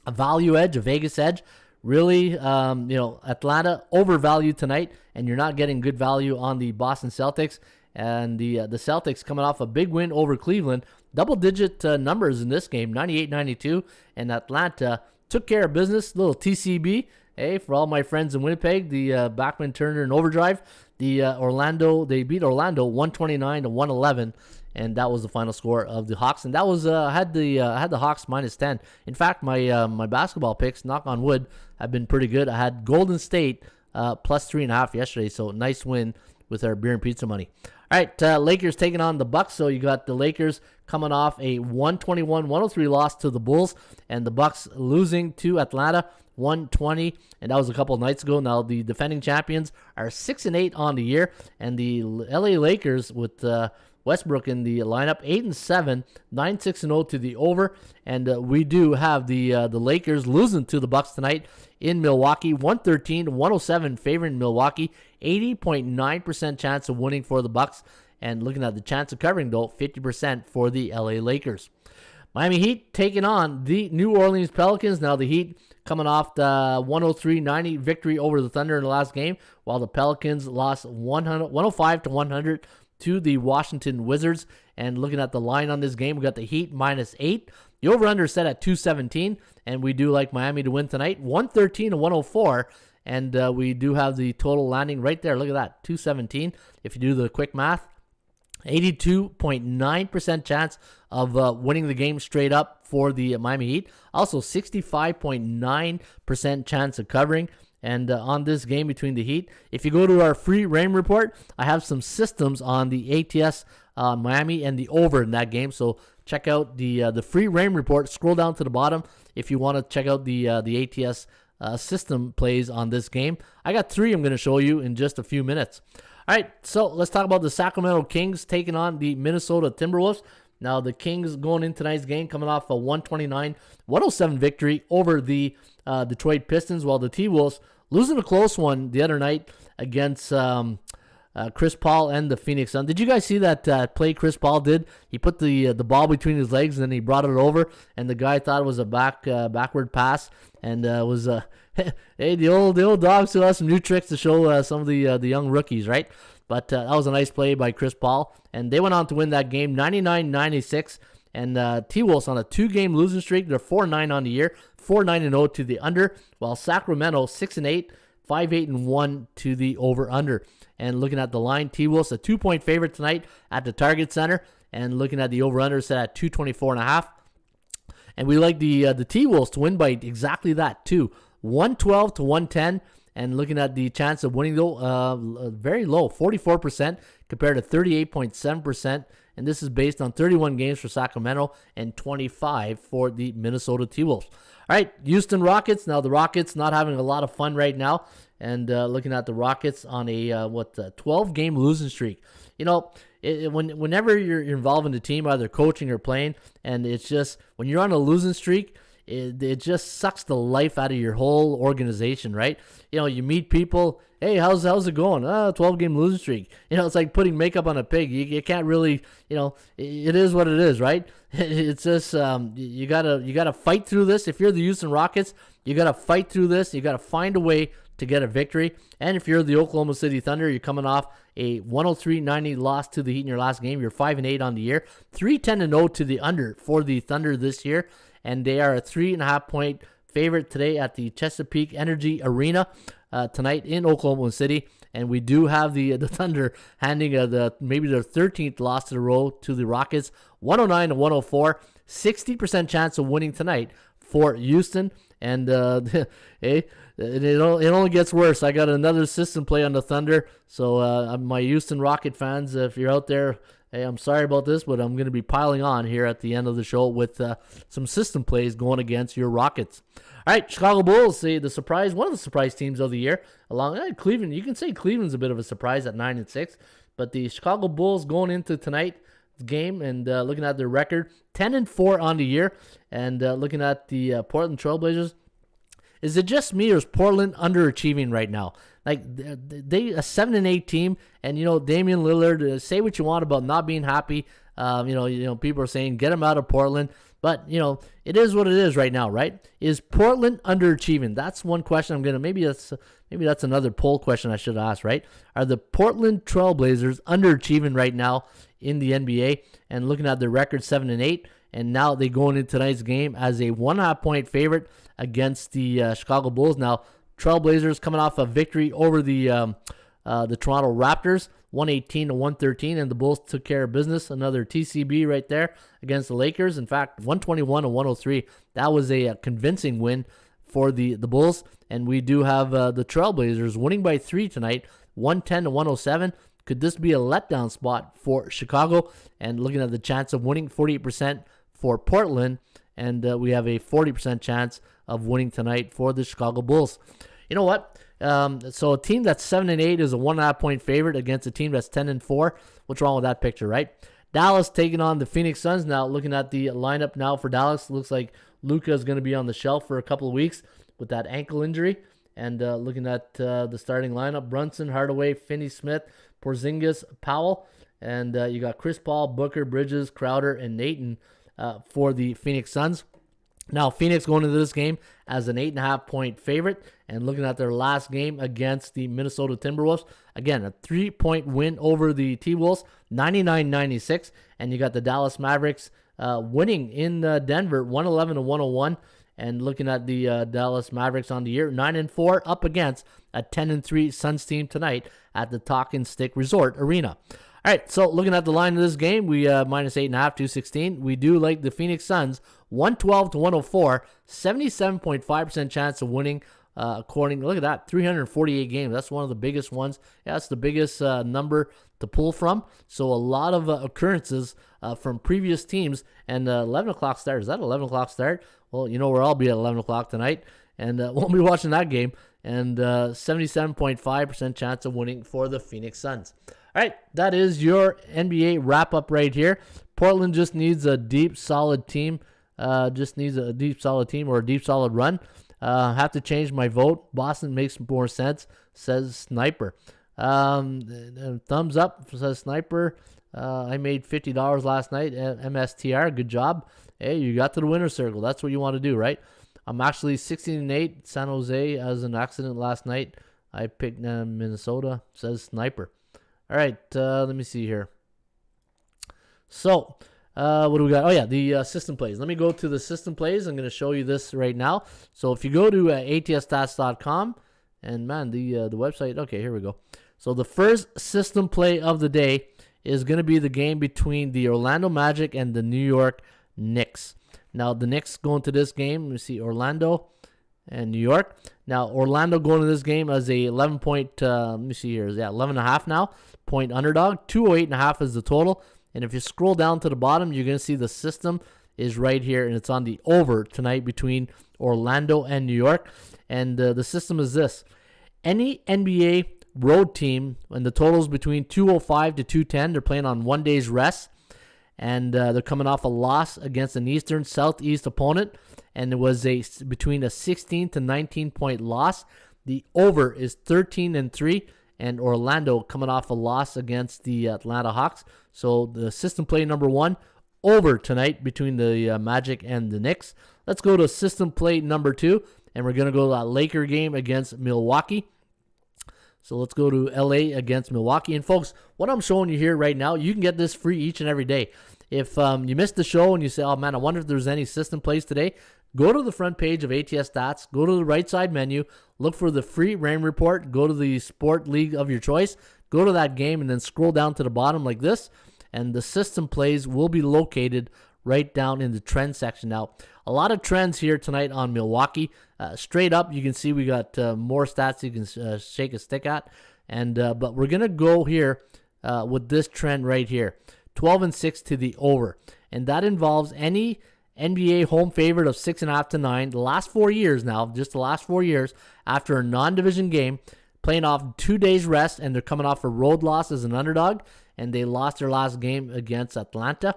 value edge, a Vegas edge, really, Atlanta overvalued tonight, and you're not getting good value on the Boston Celtics. And the Celtics coming off a big win over Cleveland, double-digit numbers in this game, 98-92, and Atlanta took care of business. Little TCB, for all my friends in Winnipeg, the Backman Turner and Overdrive. They beat Orlando 129 to 111. And that was the final score of the Hawks. And that was I had the Hawks -10. In fact, my basketball picks, knock on wood, have been pretty good. I had Golden State plus 3.5 yesterday, so nice win with our beer and pizza money. All right, Lakers taking on the Bucks. So you got the Lakers coming off a 121-103 loss to the Bulls, and the Bucks losing to Atlanta 120, and that was a couple of nights ago. Now the defending champions are 6-8 on the year, and the LA Lakers with Westbrook in the lineup, 8-7, 9-6-0 to the over, and we do have the Lakers losing to the Bucks tonight in Milwaukee, 113-107 favoring Milwaukee, 80.9% chance of winning for the Bucks, and looking at the chance of covering though, 50% for the LA Lakers. Miami Heat taking on the New Orleans Pelicans. Now the Heat coming off the 103-90 victory over the Thunder in the last game, while the Pelicans lost 105 to 100 to the Washington Wizards. And looking at the line on this game, we got the Heat -8. The over-under is set at 217, and we do like Miami to win tonight, 113 to 104. And we do have the total landing right there. Look at that, 217. If you do the quick math, 82.9% chance of winning the game straight up for the Miami Heat. Also, 65.9% chance of covering. And on this game between the Heat, if you go to our free rain report, I have some systems on the ATS Miami and the over in that game. So check out the free rain report. Scroll down to the bottom if you want to check out the ATS system plays on this game. I got 3 I'm going to show you in just a few minutes. All right, so let's talk about the Sacramento Kings taking on the Minnesota Timberwolves. Now, the Kings going in tonight's game coming off a 129-107 victory over the Detroit Pistons, while the T-Wolves losing a close one the other night against Chris Paul and the Phoenix Suns. Did you guys see that play Chris Paul did? He put the ball between his legs and then he brought it over, and the guy thought it was a backward pass, and was hey, the old dog still has some new tricks to show some of the young rookies, right? But that was a nice play by Chris Paul, and they went on to win that game 99-96. And T-Wolves on a 2-game losing streak. They're 4-9 on the year, 4-9-0 to the under, while Sacramento 6-8, 5-8-1 to the over/under. And looking at the line, T-Wolves a 2-point favorite tonight at the Target Center, and looking at the over/under set at 224.5. And we like the T-Wolves to win by exactly that too. 112 to 110. And looking at the chance of winning, though, very low, 44% compared to 38.7%. And this is based on 31 games for Sacramento and 25 for the Minnesota T-Wolves. All right, Houston Rockets. Now, the Rockets not having a lot of fun right now. And looking at the Rockets on a 12-game losing streak. You know, whenever you're involved in the team, either coaching or playing, and it's just when you're on a losing streak, it just sucks the life out of your whole organization, right? You know, you meet people, hey, how's it going? 12-game losing streak. You know, it's like putting makeup on a pig. You can't really, you know, it is what it is, right? It's just you gotta fight through this. If you're the Houston Rockets, you gotta fight through this. You gotta find a way to get a victory. And if you're the Oklahoma City Thunder, you're coming off a 103-90 loss to the Heat in your last game. You're 5-8 on the year, 3-10-0 to the under for the Thunder this year. And they are a 3.5-point favorite today at the Chesapeake Energy Arena tonight in Oklahoma City. And we do have the Thunder handing maybe their 13th loss to the road to the Rockets, 109-104, 60% chance of winning tonight for Houston. And it only gets worse. I got another system play on the Thunder. So my Houston Rocket fans, if you're out there, hey, I'm sorry about this, but I'm going to be piling on here at the end of the show with some system plays going against your Rockets. All right, Chicago Bulls, one of the surprise teams of the year. Along Cleveland, you can say Cleveland's a bit of a surprise at 9-6, but the Chicago Bulls going into tonight's game and looking at their record, 10-4 on the year, and looking at the Portland Trailblazers. Is it just me, or is Portland underachieving right now? Like, they a 7-8 team, and you know, Damian Lillard. Say what you want about not being happy. You know, people are saying get him out of Portland, but you know, it is what it is right now, right? Is Portland underachieving? That's one question. Maybe that's another poll question I should ask, right? Are the Portland Trailblazers underachieving right now in the NBA? And looking at their record, 7-8. And now they go into tonight's game as a 1.5-point favorite against the Chicago Bulls. Now, Trailblazers coming off a victory over the Toronto Raptors, 118-113, and the Bulls took care of business. Another TCB right there against the Lakers. In fact, 121-103. That was a convincing win for the Bulls. And we do have the Trailblazers winning by 3 tonight, 110-107. Could this be a letdown spot for Chicago? And looking at the chance of winning, 48% for Portland, and we have a 40% chance of winning tonight for the Chicago Bulls. You know what? So a team that's 7-8 is a 1.5-point favorite against a team that's 10-4. What's wrong with that picture, right? Dallas taking on the Phoenix Suns. Now, looking at the lineup now for Dallas, looks like Luka is going to be on the shelf for a couple of weeks with that ankle injury. And looking at the starting lineup, Brunson, Hardaway, Finney-Smith, Porzingis, Powell. And you got Chris Paul, Booker, Bridges, Crowder, and Nathan for the Phoenix Suns. Now, Phoenix going into this game as an 8.5-point favorite. And looking at their last game against the Minnesota Timberwolves, again, a 3-point win over the T-Wolves, 99-96. And you got the Dallas Mavericks winning in Denver, 111-101. And looking at the Dallas Mavericks on the year, 9-4 up against a 10-3 Suns team tonight at the Talking Stick Resort Arena. All right, so looking at the line of this game, we minus 8.5, 216. We do like the Phoenix Suns, 112-104, 77.5% chance of winning. Look at that, 348 games. That's one of the biggest ones. Yeah, that's the biggest number to pull from. So a lot of occurrences from previous teams. And 11 o'clock start. Is that 11 o'clock start? Well, you know where I'll be at 11 o'clock tonight. And we'll be watching that game. And 77.5% chance of winning for the Phoenix Suns. All right, that is your NBA wrap-up right here. Portland just needs a deep, solid team. Or a deep, solid run. Have to change my vote. Boston makes more sense, says Sniper. Thumbs up, says Sniper. I made $50 last night at MSTR. Good job. Hey, you got to the winner's circle. That's what you want to do, right? I'm actually 16-8. San Jose as an accident last night. I picked Minnesota, says Sniper. All right, let me see here. So, what do we got? Oh, yeah, the system plays. Let me go to the system plays. I'm going to show you this right now. So, if you go to ATSstats.com, and man, the website, okay, here we go. So, the first system play of the day is going to be the game between the Orlando Magic and the New York Knicks. Now, the Knicks go into this game. We see Orlando and New York. Now, Orlando going to this game as a 11 point, let me see here, 11.5 now, point underdog. 208.5 is the total. And if you scroll down to the bottom, you're going to see the system is right here, and it's on the over tonight between Orlando and New York. And the system is this. Any NBA road team, and the total's between 205 to 210, they're playing on 1 day's rest. And they're coming off a loss against an Eastern Southeast opponent, and it was between a 16 to 19 point loss. The over is 13-3, and Orlando coming off a loss against the Atlanta Hawks. So the system play number 1, over tonight between the Magic and the Knicks. Let's go to system play number 2, and we're going to go to that Laker game against Milwaukee. So let's go to LA against Milwaukee. And folks, what I'm showing you here right now, you can get this free each and every day. If you missed the show and you say, oh man, I wonder if there's any system plays today, go to the front page of ATS Stats, go to the right side menu, look for the free rain report, go to the sport league of your choice, go to that game, and then scroll down to the bottom like this, and the system plays will be located right down in the trend section. Now, a lot of trends here tonight on Milwaukee. Straight up, you can see we got more stats you can shake a stick at. And but we're going to go here with this trend right here. 12-6 to the over. And that involves any NBA home favorite of 6.5 to 9. The last 4 years now, just the last 4 years, after a non-division game, playing off 2 days rest, and they're coming off a road loss as an underdog, and they lost their last game against Atlanta.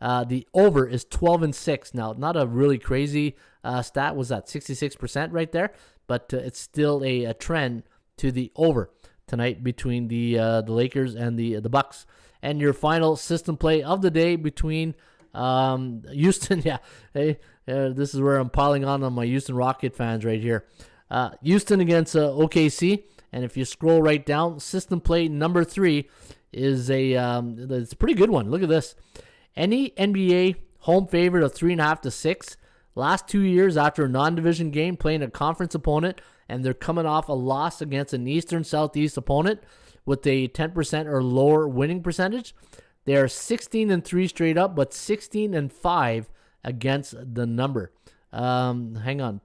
The over is 12-6. Now, not a really crazy stat, was that 66% right there, but it's still a trend to the over tonight between the Lakers and the Bucks. And your final system play of the day between Houston. Yeah, hey, this is where I'm piling on my Houston Rocket fans right here. Houston against OKC, and if you scroll right down, system play number 3 is it's a pretty good one. Look at this. Any NBA home favorite of 3.5 to 6. Last 2 years after a non-division game playing a conference opponent, and they're coming off a loss against an Eastern Southeast opponent with a 10% or lower winning percentage. They are 16-3 straight up, but 16-5 against the number. Hang on.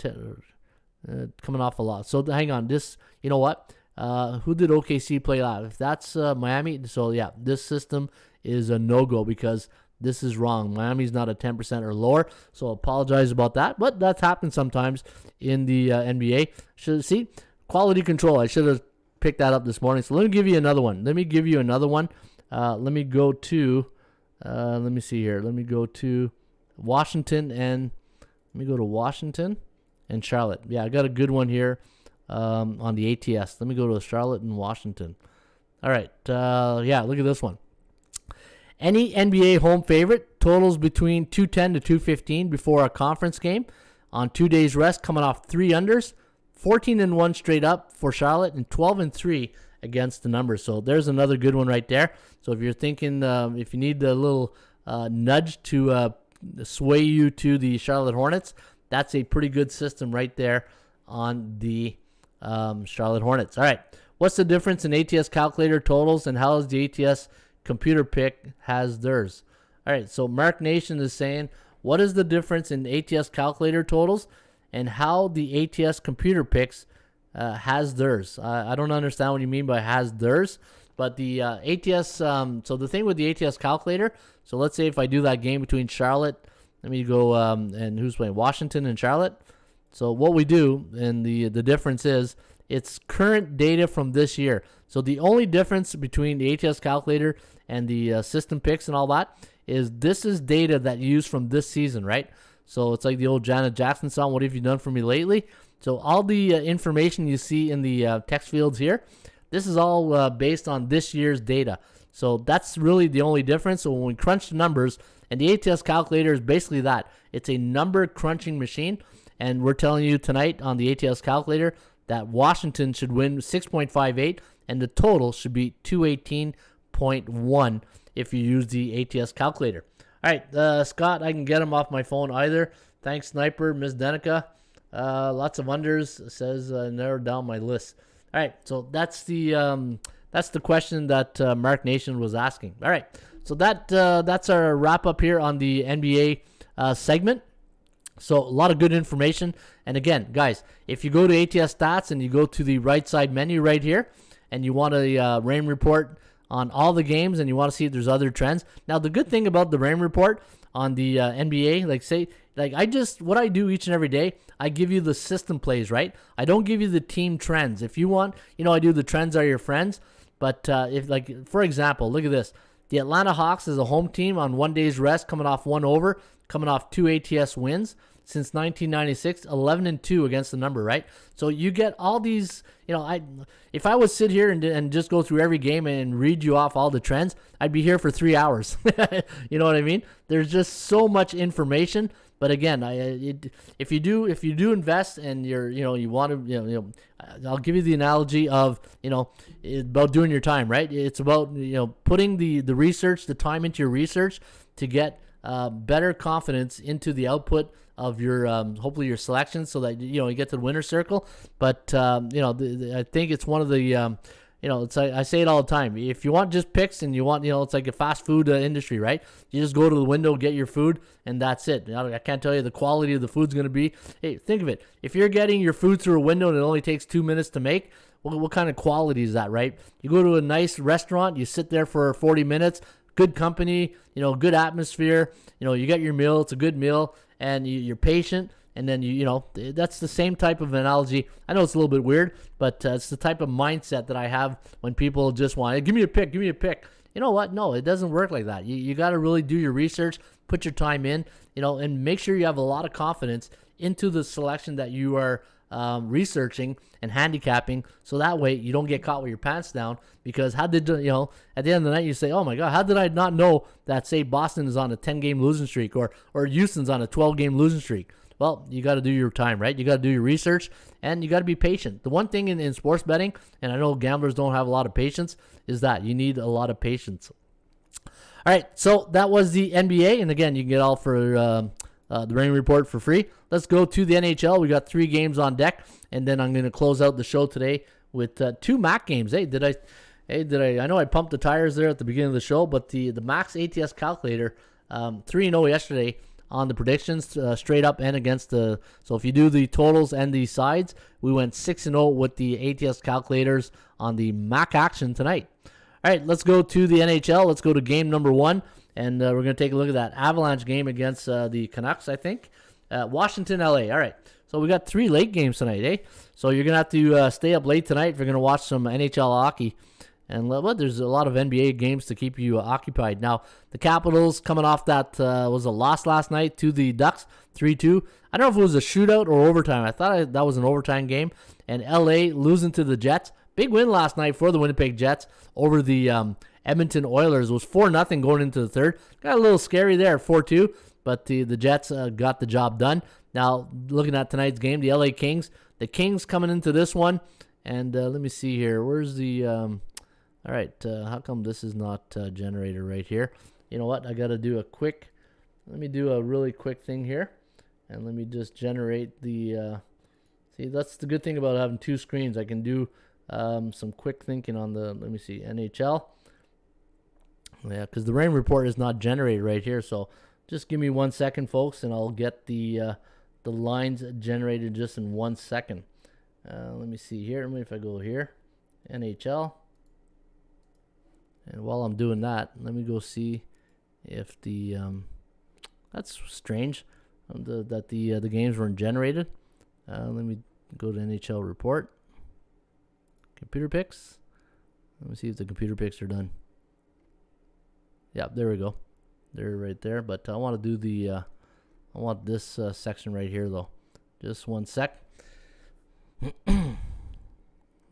Coming off a loss. So hang on. This, you know what? Who did OKC play live? If that's Miami, so yeah, this system is a no-go because this is wrong. Miami's not a 10% or lower, so I apologize about that. But that's happened sometimes in the NBA. See, quality control. I should have picked that up this morning. So let me give you another one. Let me go to, let me see here. Let me go to Washington and Charlotte. Yeah, I got a good one here on the ATS. Let me go to Charlotte and Washington. All right. Yeah, look at this one. Any NBA home favorite totals between 210 to 215 before a conference game on 2 days rest, coming off 3 unders, 14-1 straight up for Charlotte, and 12-3 against the numbers. So there's another good one right there. So if you're thinking, if you need a little nudge to sway you to the Charlotte Hornets, that's a pretty good system right there on the Charlotte Hornets. All right, what's the difference in ATS calculator totals, and how is the ATS computer pick has theirs? All right, so Mark Nation is saying, what is the difference in ATS calculator totals and how the ATS computer picks has theirs? I don't understand what you mean by has theirs, but the ATS, so the thing with the ATS calculator, so let's say if I do that game between Charlotte, let me go, and who's playing? Washington and Charlotte. So what we do, and the difference is, it's current data from this year. So the only difference between the ATS calculator and the system picks and all that is this is data that you use from this season, right? So it's like the old Janet Jackson song, what have you done for me lately? So all the information you see in the text fields here, this is all based on this year's data. So that's really the only difference. So when we crunch the numbers, and the ATS calculator is basically that. It's a number crunching machine. And we're telling you tonight on the ATS calculator that Washington should win 6.58, and the total should be 218.1 if you use the ATS calculator. All right, Scott, I can get him off my phone either. Thanks, Sniper, Miss Denica. Lots of unders, says narrowed down my list. All right, so that's the question that Mark Nation was asking. All right, so that's our wrap up here on the NBA segment. So a lot of good information. And again, guys, if you go to ATS Stats and you go to the right side menu right here, and you want a rain report on all the games, and you want to see if there's other trends. Now, the good thing about the rain report on the NBA, what I do each and every day, I give you the system plays, right? I don't give you the team trends. If you want, I do the trends are your friends. But for example, look at this. The Atlanta Hawks is a home team on 1 day's rest, coming off 1 over, coming off 2 ATS wins since 1996, 11-2 against the number, right? So you get all these, if I would sit here and just go through every game and read you off all the trends, I'd be here for 3 hours. You know what I mean? There's just so much information. But again, if you do invest and you want to, I'll give you the analogy of, about doing your time, right? It's about, putting the research, the time into your research to get better confidence into the output of your hopefully your selection, so that you get to the winner's circle. But I think it's one of the it's like I say it all the time. If you want just picks and you want, it's like a fast food industry, right? You just go to the window, get your food, and that's it. I can't tell you the quality of the food's going to be. Hey, think of it. If you're getting your food through a window and it only takes 2 minutes to make, what kind of quality is that, right? You go to a nice restaurant, you sit there for 40 minutes, good company, good atmosphere, you get your meal, it's a good meal, and you're patient. And then, that's the same type of analogy. I know it's a little bit weird, but it's the type of mindset that I have when people just want, hey, give me a pick. You know what? No, it doesn't work like that. You got to really do your research, put your time in, and make sure you have a lot of confidence into the selection that you are researching and handicapping, so that way you don't get caught with your pants down. Because at the end of the night you say, oh my God, how did I not know that, say, Boston is on a 10-game losing streak or Houston's on a 12-game losing streak? Well, you got to do your time, right? You got to do your research, and you got to be patient. The one thing in sports betting, and I know gamblers don't have a lot of patience, is that you need a lot of patience. All right, so that was the NBA, and again, you can get all for the rain report for free. Let's go to the NHL. We got 3 games on deck, and then I'm going to close out the show today with 2 MAC games. I know I pumped the tires there at the beginning of the show, but the Max ATS calculator, 3-0 yesterday on the predictions, straight up and against the. So if you do the totals and the sides, we went 6-0 with the ATS calculators on the MAC action tonight. All right, let's go to the NHL. Let's go to game number 1, and we're going to take a look at that Avalanche game against the Canucks, I think. Washington, LA. All right, so we got 3 late games tonight, eh? So you're going to have to stay up late tonight if you're going to watch some NHL hockey. And there's a lot of NBA games to keep you occupied. Now, the Capitals coming off that was a loss last night to the Ducks, 3-2. I don't know if it was a shootout or overtime. I thought that was an overtime game. And LA losing to the Jets. Big win last night for the Winnipeg Jets over the Edmonton Oilers. It was 4-0 going into the third. Got a little scary there, 4-2. But the Jets got the job done. Now, looking at tonight's game, the LA Kings. The Kings coming into this one. And let me see here. Where's the... All right, how come this is not generated right here? You know what? I got to do let me do a really quick thing here. And let me just generate the, see, that's the good thing about having 2 screens. I can do some quick thinking on let me see, NHL. Yeah, because the rain report is not generated right here. So just give me 1 second, folks, and I'll get the lines generated just in 1 second. Let me see here. Let me, if I go here, NHL. And while I'm doing that, let me go see if the that's strange that the games weren't generated. Let me go to NHL report, computer picks. Let me see if the computer picks are done. Yeah, there we go. They're right there. But I want to do I want this section right here though. Just 1 sec. Let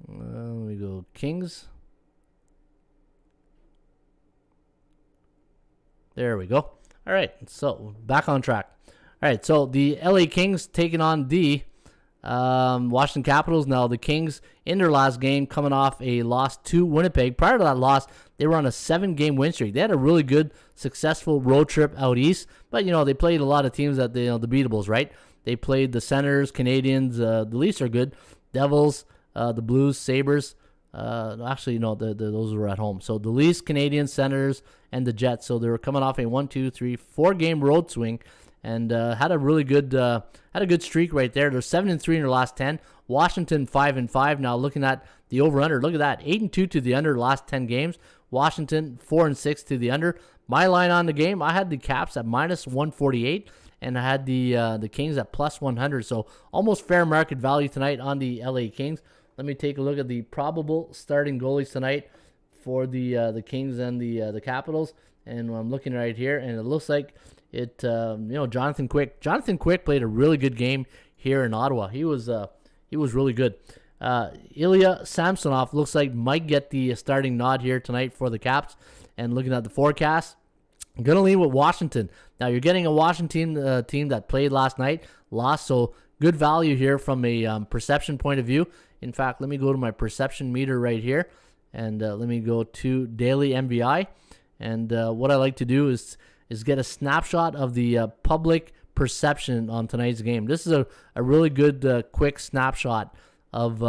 me go Kings. There we go. All right, so back on track. All right, so the LA Kings taking on the Washington Capitals. Now, the Kings, in their last game, coming off a loss to Winnipeg. Prior to that loss, they were on a 7-game win streak. They had a really good, successful road trip out east. But, they played a lot of teams that, the beatables, right? They played the Senators, Canadians. The Leafs are good. Devils, the Blues, Sabres. Actually, no, those were at home. So the Leafs, Canadians, Senators, and the Jets. So they were coming off a 4-game road swing. and had a good streak right there. They're 7-3 in their last 10. Washington 5-5. Now looking at the over/under, look at that, 8-2 to the under last 10 games. Washington 4-6 to the under. My line on the game, I had the Caps at -148, and I had the Kings at +100. So almost fair market value tonight on the LA Kings. Let me take a look at the probable starting goalies tonight for the Kings and the Capitals. And I'm looking right here, and it looks like Jonathan Quick. Jonathan Quick played a really good game here in Ottawa. He was really good. Ilya Samsonov looks like might get the starting nod here tonight for the Caps. And looking at the forecast, I'm going to lean with Washington. Now, you're getting a Washington team that played last night, lost, so good value here from a perception point of view. In fact, let me go to my perception meter right here, and let me go to daily MVI. And what I like to do is get a snapshot of the public perception on tonight's game. This is a really good quick snapshot of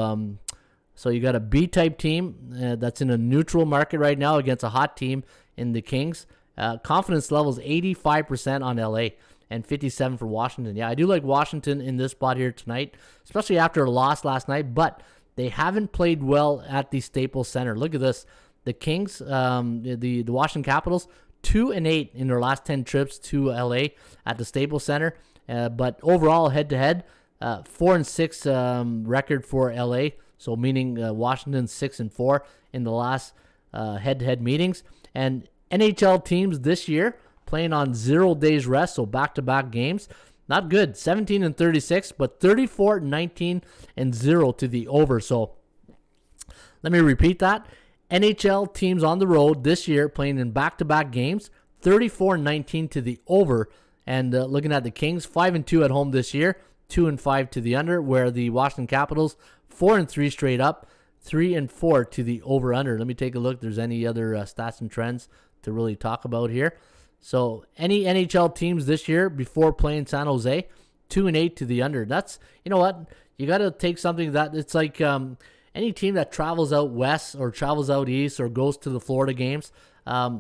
so you got a B-type team that's in a neutral market right now against a hot team in the Kings. Confidence level is 85% on LA and 57% for Washington. Yeah, I do like Washington in this spot here tonight, especially after a loss last night, but they haven't played well at the Staples Center. Look at this. The Kings, the Washington Capitals, 2-8 in their last 10 trips to LA at the Staples Center. But overall, head-to-head, 4-6 record for LA. So meaning Washington 6-4 in the last head-to-head meetings. And NHL teams this year playing on 0 days rest, so back-to-back games. Not good. 17-36, but 34-19-0 to the over. So let me repeat that. NHL teams on the road this year playing in back-to-back games, 34-19 to the over. And looking at the Kings, 5-2 at home this year, 2-5 to the under, where the Washington Capitals 4-3 straight up, 3-4 to the over/under. Let me take a look if there's any other stats and trends to really talk about here. So any NHL teams this year before playing San Jose, 2-8 to the under. That's, you know what, you got to take something that it's like any team that travels out west or travels out east or goes to the Florida games.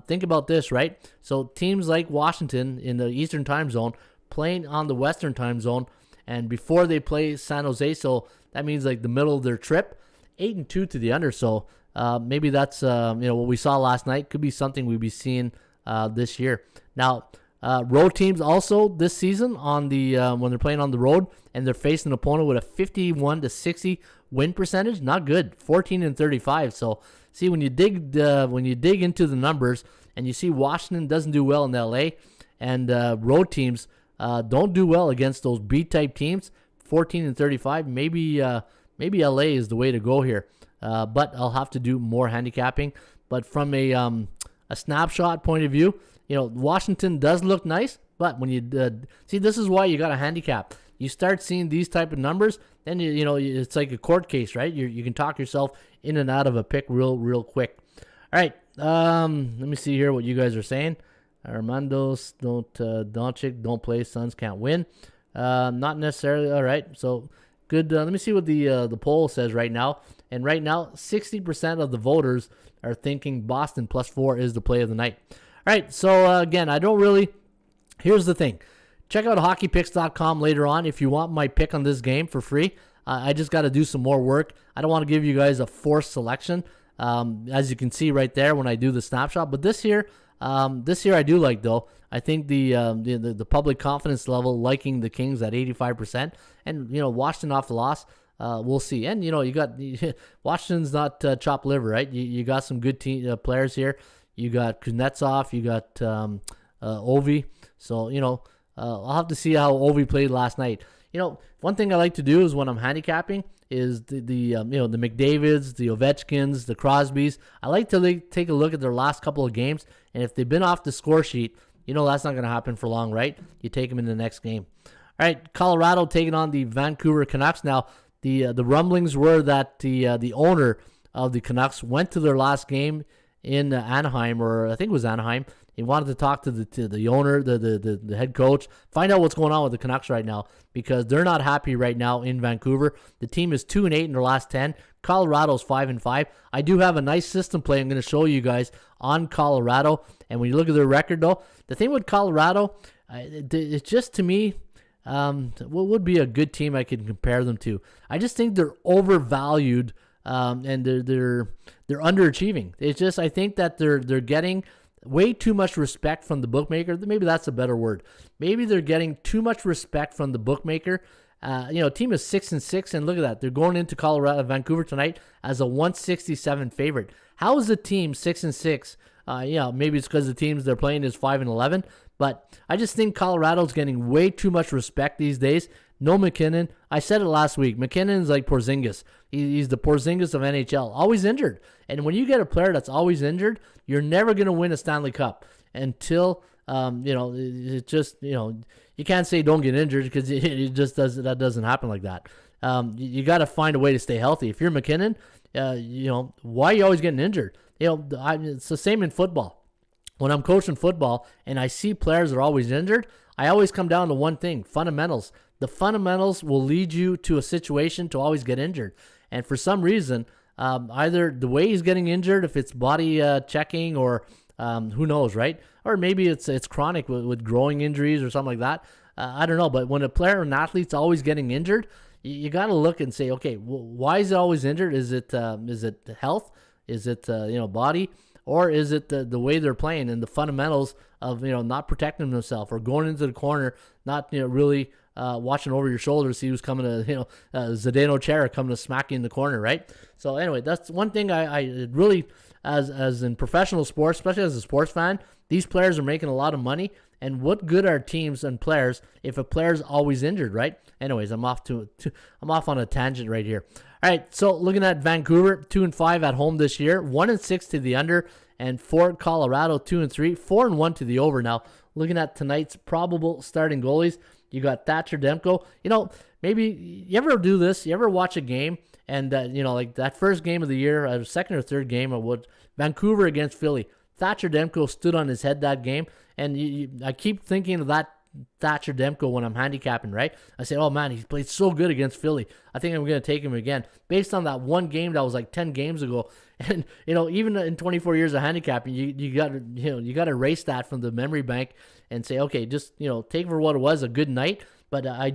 Think about this, right? So teams like Washington in the Eastern time zone playing on the Western time zone, and before they play San Jose, so that means like the middle of their trip, 8-2 to the under. So maybe that's what we saw last night could be something we'll be seeing this year. Now, road teams also this season on the when they're playing on the road and they're facing an opponent with a 51-60 win percentage, not good, 14-35. So see, when you dig into the numbers and you see Washington doesn't do well in LA, and road teams don't do well against those B-type teams, 14-35. Maybe LA is the way to go here. But I'll have to do more handicapping. But from a snapshot point of view, Washington does look nice. But when you see, this is why you got a handicap. You start seeing these type of numbers, then it's like a court case, right? You can talk yourself in and out of a pick real quick. All right, let me see here what you guys are saying. Armando's Doncic don't play. Suns can't win. Not necessarily. All right, so good. Let me see what the poll says right now. And right now, 60% of the voters are thinking Boston +4 is the play of the night. All right, so again, I don't really. Here's the thing. Check out hockeypicks.com later on if you want my pick on this game for free. I just got to do some more work. I don't want to give you guys a forced selection, as you can see right there when I do the snapshot. But this year I do like, though. I think the public confidence level liking the Kings at 85%, and Washington off the loss. We'll see. And you got Washington's not chopped liver, right? You got some good players here. You got Kuznetsov, you got Ovi. So I'll have to see how Ovi played last night. One thing I like to do is when I'm handicapping is the McDavids, the Ovechkins, the Crosbys. I like to take a look at their last couple of games, and if they've been off the score sheet, that's not going to happen for long, right? You take them in the next game. All right, Colorado taking on the Vancouver Canucks. Now, the rumblings were that the owner of the Canucks went to their last game in Anaheim, or I think it was Anaheim, He wanted to talk to the owner, the head coach, find out what's going on with the Canucks right now, because they're not happy right now in Vancouver. The team is 2-8 in their last 10. Colorado's 5-5. I do have a nice system play I'm going to show you guys on Colorado. And when you look at their record, though, the thing with Colorado, it's just, to me, what would be a good team I could compare them to? I just think they're overvalued, and they're underachieving. It's just, I think that they're getting way too much respect from the bookmaker. Maybe that's a better word. Maybe they're getting too much respect from the bookmaker. Team is 6-6, and look at that. They're going into Vancouver tonight as a 167 favorite. How is the team 6-6? Maybe it's because the teams they're playing is 5-11, but I just think Colorado's getting way too much respect these days. No McKinnon. I said it last week. McKinnon's like Porzingis. He's the Porzingis of NHL. Always injured. And when you get a player that's always injured, you're never going to win a Stanley Cup until, it just, you can't say don't get injured, because it just doesn't happen like that. You got to find a way to stay healthy. If you're McKinnon, why are you always getting injured? It's the same in football. When I'm coaching football and I see players are always injured, I always come down to one thing: fundamentals. The fundamentals will lead you to a situation to always get injured. And for some reason, either the way he's getting injured, if it's body checking, or who knows, right? Or maybe it's chronic with growing injuries or something like that. I don't know. But when a player or an athlete's always getting injured, you got to look and say, okay, why is it always injured? Is it health? Is it body? Or is it the way they're playing and the fundamentals of not protecting themselves, or going into the corner, not really watching over your shoulder to see who's coming to Zdeno Chara coming to smack you in the corner, right? So anyway, that's one thing I really, as in professional sports, especially as a sports fan, these players are making a lot of money. And what good are teams and players if a player's always injured, right? Anyways, I'm off on a tangent right here. All right, so looking at Vancouver, 2-5 at home this year, 1-6 to the under, and for Colorado, 2-3, 4-1 to the over. Now, looking at tonight's probable starting goalies, you got Thatcher Demko. Maybe you ever do this? You ever watch a game and like that first game of the year, second or third game of Vancouver against Philly. Thatcher Demko stood on his head that game, and I keep thinking of that Thatcher Demko when I'm handicapping, right? I say, oh man, he's played so good against Philly. I think I'm going to take him again based on that one game that was like 10 games ago. And even in 24 years of handicapping, you got to erase that from the memory bank and say, okay, just take for what it was, a good night. But I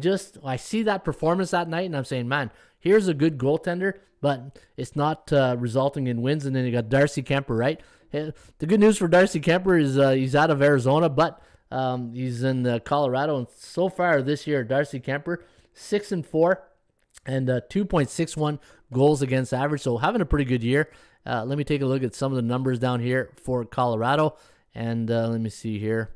see that performance that night, and I'm saying, man, here's a good goaltender, but it's not resulting in wins. And then you got Darcy Kemper, right? The good news for Darcy Kemper is he's out of Arizona, but he's in Colorado, and so far this year, Darcy Kemper 6-4 and 2.61 goals against average. So having a pretty good year. Let me take a look at some of the numbers down here for Colorado, and let me see here.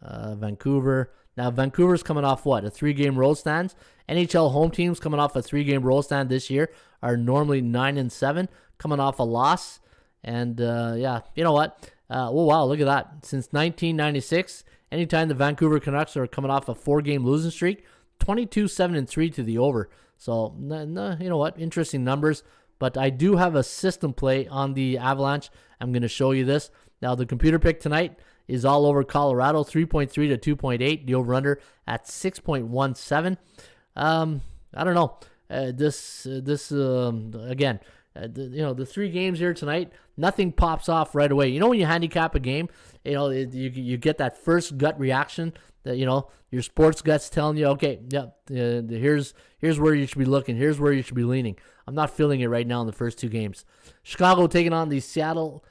Vancouver. Now Vancouver's coming off what? A 3-game road stand. NHL home teams coming off a 3-game road stand this year are normally 9-7, coming off a loss. And you know what? Oh wow, look at that! Since 1996. Anytime the Vancouver Canucks are coming off a 4-game losing streak, 22-7-3 to the over. So, you know what? Interesting numbers. But I do have a system play on the Avalanche. I'm going to show you this. Now, the computer pick tonight is all over Colorado, 3.3 to 2.8. The over-under at 6.17. I don't know. Again, the 3 games here tonight, nothing pops off right away. When you handicap a game, you get that first gut reaction that, your sports gut's telling you, okay, here's where you should be looking. Here's where you should be leaning. I'm not feeling it right now in the first 2 games. Chicago taking on the Seattle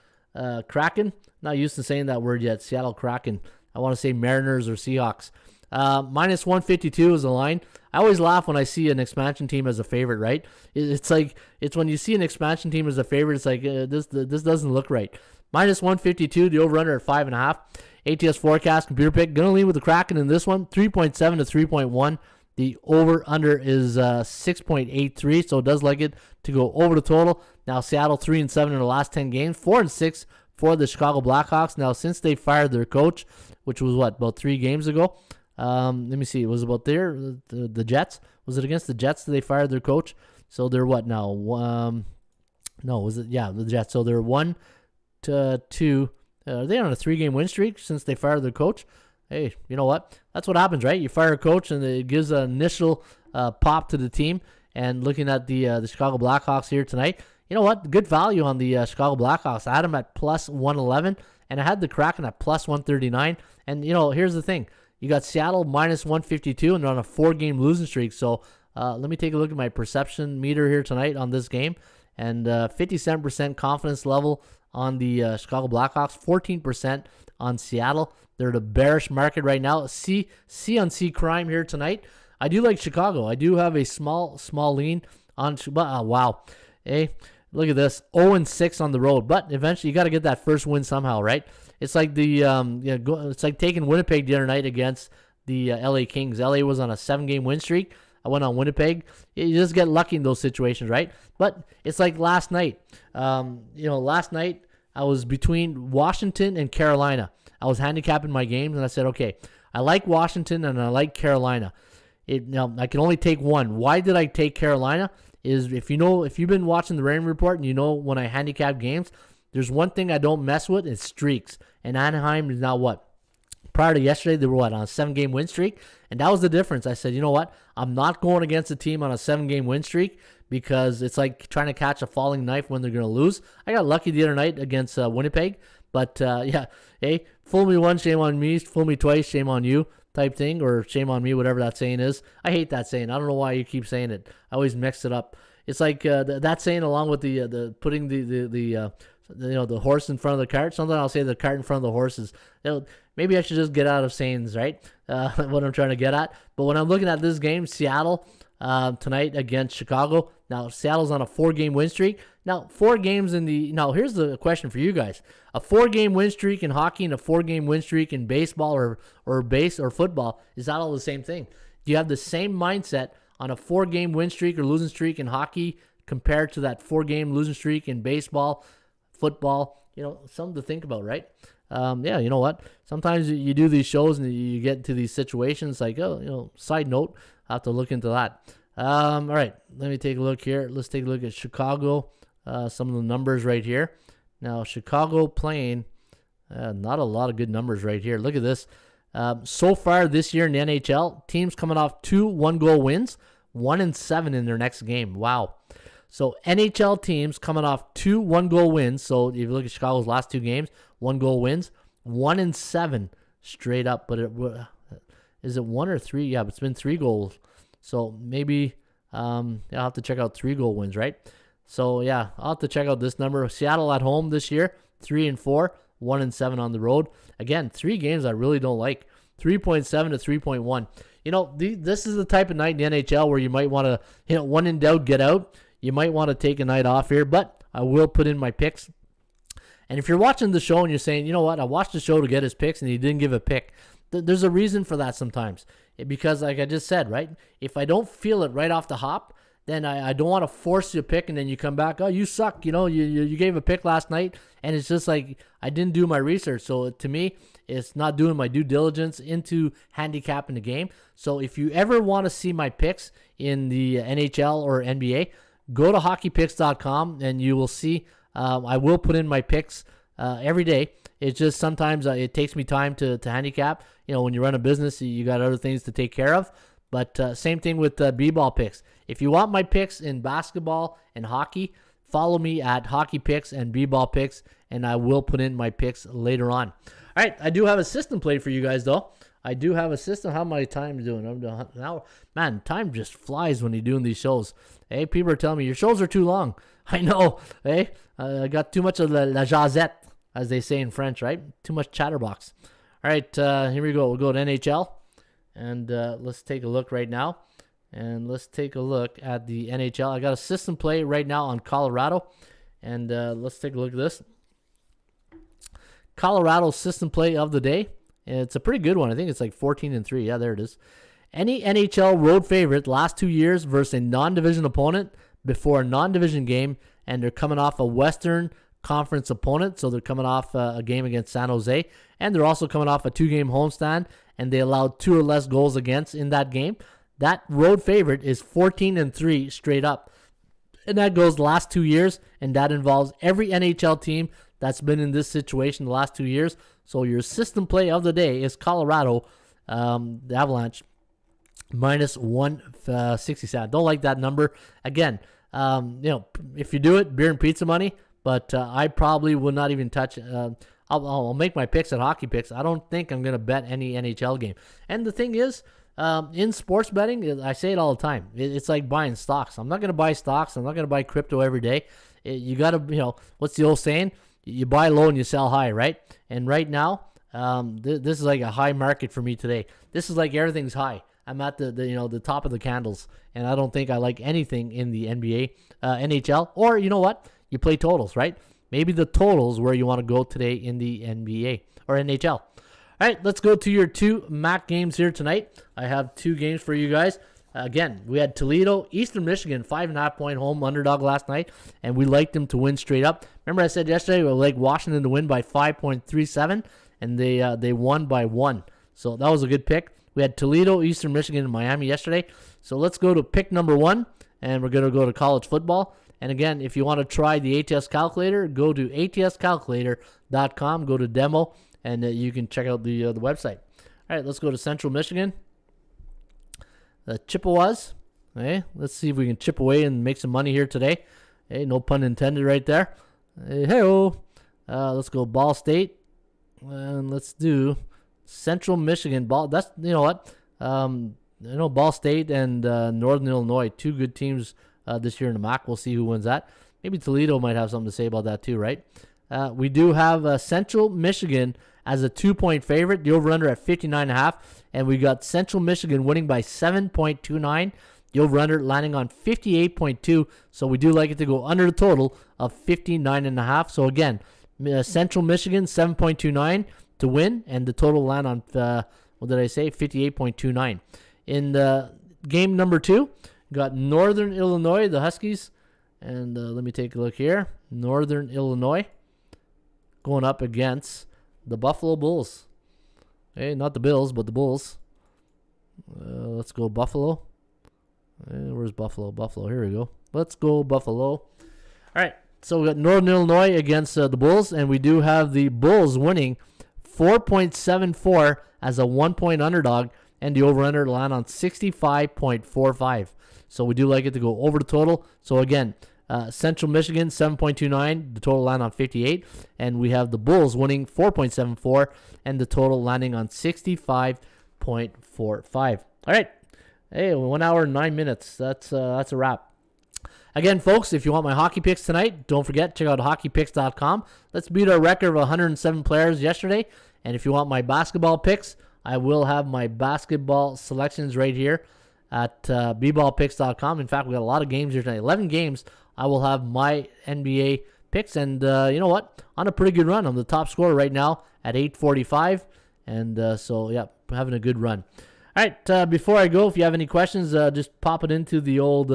Kraken. Not used to saying that word yet, Seattle Kraken. I want to say Mariners or Seahawks. Minus 152 is the line. I always laugh when I see an expansion team as a favorite, right? It's when you see an expansion team as a favorite, it's like, this doesn't look right. Minus 152, the over-under at 5.5. ATS forecast, computer pick, going to lean with the Kraken in this one, 3.7 to 3.1. The over-under is 6.83, so it does like it to go over the total. Now, Seattle 3-7 in the last 10 games, 4-6 for the Chicago Blackhawks. Now, since they fired their coach, which was about 3 games ago, let me see. It was about the Jets. Was it against the Jets that they fired their coach? So they're what now? No, was it? Yeah, the Jets. So they're 1-2 Are they on a 3-game win streak since they fired their coach? Hey, you know what? That's what happens, right? You fire a coach, and it gives an initial pop to the team. And looking at the Chicago Blackhawks here tonight, you know what? Good value on the Chicago Blackhawks. I had them at plus 111, and I had the Kraken at plus 139. And, here's the thing. You got Seattle minus 152, and they're on a 4-game losing streak. So let me take a look at my perception meter here tonight on this game. And 57% confidence level on the Chicago Blackhawks, 14% on Seattle. They're the bearish market right now. C on C crime here tonight. I do like Chicago. I do have a small lean on. Wow, hey, look at this, 0-6 on the road. But eventually, you got to get that first win somehow, right? It's like it's like taking Winnipeg the other night against the LA Kings. LA was on a 7-game win streak. I went on Winnipeg. You just get lucky in those situations, right? But it's like last night. Last night I was between Washington and Carolina. I was handicapping my games, and I said, okay, I like Washington and I like Carolina. I can only take one. Why did I take Carolina? Is if you've been watching the Raymond Report, and when I handicap games, there's one thing I don't mess with, is streaks. And Anaheim is now what? Prior to yesterday, they were on a 7-game win streak, and that was the difference. I said, you know what? I'm not going against a team on a 7-game win streak because it's like trying to catch a falling knife when they're going to lose. I got lucky the other night against Winnipeg, but hey, fool me once, shame on me. Fool me twice, shame on you, type thing, or shame on me, whatever that saying is. I hate that saying. I don't know why you keep saying it. I always mix it up. It's like that saying along with the putting the horse in front of the cart. Sometimes I'll say the cart in front of the horses. Maybe I should just get out of sayings, right? What I'm trying to get at. But when I'm looking at this game, Seattle tonight against Chicago. Now, Seattle's on a 4-game win streak. Now, 4 games Now, here's the question for you guys. A 4-game win streak in hockey and a 4-game win streak in baseball or base or football, is that all the same thing? Do you have the same mindset on a 4-game win streak or losing streak in hockey compared to that 4-game losing streak in baseball, football? Something to think about, right? You know what? Sometimes you do these shows and you get into these situations like, side note, I have to look into that. All right, let me take a look here. Let's take a look at Chicago. Some of the numbers right here. Now, Chicago playing, not a lot of good numbers right here. Look at this. So far this year in the NHL, teams coming off 2 1-goal wins, 1-7 in their next game. Wow. So NHL teams coming off 2 1-goal wins. So if you look at Chicago's last 2 games, 1-goal wins, 1-7 straight up. But is it 1 or 3? Yeah, but it's been 3 goals. So maybe I'll have to check out 3-goal wins, right? So yeah, I'll have to check out this number. Seattle at home this year, 3-4, 1-7 on the road. Again, 3 games I really don't like. 3.7 to 3.1. This is the type of night in the NHL where you might want to, when in doubt, get out. You might want to take a night off here, but I will put in my picks. And if you're watching the show and you're saying, you know what, I watched the show to get his picks and he didn't give a pick, there's a reason for that sometimes. Because like I just said, right, if I don't feel it right off the hop, then I don't want to force you a pick and then you come back, oh, you suck, you gave a pick last night, and it's just like I didn't do my research. So to me, it's not doing my due diligence into handicapping the game. So if you ever want to see my picks in the NHL or NBA, go to hockeypicks.com and you will see I will put in my picks every day. It's just sometimes it takes me time to handicap. When you run a business, you got other things to take care of. But same thing with B-ball picks. If you want my picks in basketball and hockey, follow me at Hockey Picks and B-ball picks, and I will put in my picks later on. All right, I do have a system played for you guys, though. I do have a system. How my time doing? I'm doing now. Man, time just flies when you're doing these shows. Hey, people are telling me your shows are too long. I know. Hey, I got too much of la jazette, as they say in French, right? Too much chatterbox. All right, here we go. We'll go to NHL, and let's take a look right now. And let's take a look at the NHL. I got a system play right now on Colorado, and let's take a look at this. Colorado system play of the day. It's a pretty good one. I think it's like 14-3. Yeah, there it is. Any NHL road favorite last 2 years versus a non-division opponent before a non-division game, and they're coming off a Western Conference opponent, so they're coming off a game against San Jose, and they're also coming off a 2-game homestand, and they allowed 2 or less goals against in that game. That road favorite is 14-3 straight up. And that goes the last 2 years, and that involves every NHL team that's been in this situation the last 2 years. So your system play of the day is Colorado, the Avalanche, minus 167. Don't like that number. Again, if you do it, beer and pizza money, but I probably will not even touch. I'll make my picks at Hockey Picks. I don't think I'm going to bet any NHL game. And the thing is, in sports betting, I say it all the time. It's like buying stocks. I'm not going to buy stocks. I'm not going to buy crypto every day. You got to, what's the old saying? You buy low and you sell high, right? And right now, this is like a high market for me today. This is like everything's high. I'm at the top of the candles, and I don't think I like anything in the NBA, NHL, or you know what? You play totals, right? Maybe the totals where you want to go today in the NBA or NHL. All right, let's go to your 2 MAC games here tonight. I have 2 games for you guys. Again, we had Toledo, Eastern Michigan, 5.5-point home underdog last night, and we liked them to win straight up. Remember I said yesterday we like Washington to win by 5.37, and they won by 1. So that was a good pick. We had Toledo, Eastern Michigan, and Miami yesterday. So let's go to pick number 1, and we're going to go to college football. And again, if you want to try the ATS calculator, go to atscalculator.com, go to demo, and you can check out the website. All right, let's go to Central Michigan. The Chippewas. Hey, let's see if we can chip away and make some money here today. Hey, no pun intended right there. Hey-o. Let's go Ball State. And let's do Central Michigan. That's, you know what? Ball State and Northern Illinois, 2 good teams this year in the MAC. We'll see who wins that. Maybe Toledo might have something to say about that too, right? We do have Central Michigan as a 2-point favorite. The over-under at 59.5. And we got Central Michigan winning by 7.29. The over-under landing on 58.2. So we do like it to go under the total of 59.5. So again, Central Michigan 7.29 to win, and the total land on, 58.29. In game number 2, got Northern Illinois, the Huskies. And let me take a look here. Northern Illinois going up against the Buffalo Bulls. Hey, not the Bills, but the Bulls. Let's go Buffalo. Where's Buffalo? Buffalo, here we go. Let's go Buffalo. All right, so we got Northern Illinois against the Bulls, and we do have the Bulls winning 4.74 as a 1-point underdog, and the over-under land on 65.45. So we do like it to go over the total. So again, Central Michigan 7.29, the total land on 58, and we have the Bulls winning 4.74, and the total landing on 65.45. All right, hey, 1 hour and 9 minutes. That's a wrap. Again, folks, if you want my hockey picks tonight, don't forget, check out hockeypicks.com. Let's beat our record of 107 players yesterday. And if you want my basketball picks, I will have my basketball selections right here at bballpicks.com. In fact, we got a lot of games here tonight. 11 games. I will have my NBA picks. And you know what? On a pretty good run. I'm the top scorer right now at 845. And so, yeah, having a good run. All right, before I go, if you have any questions, just pop it into the old...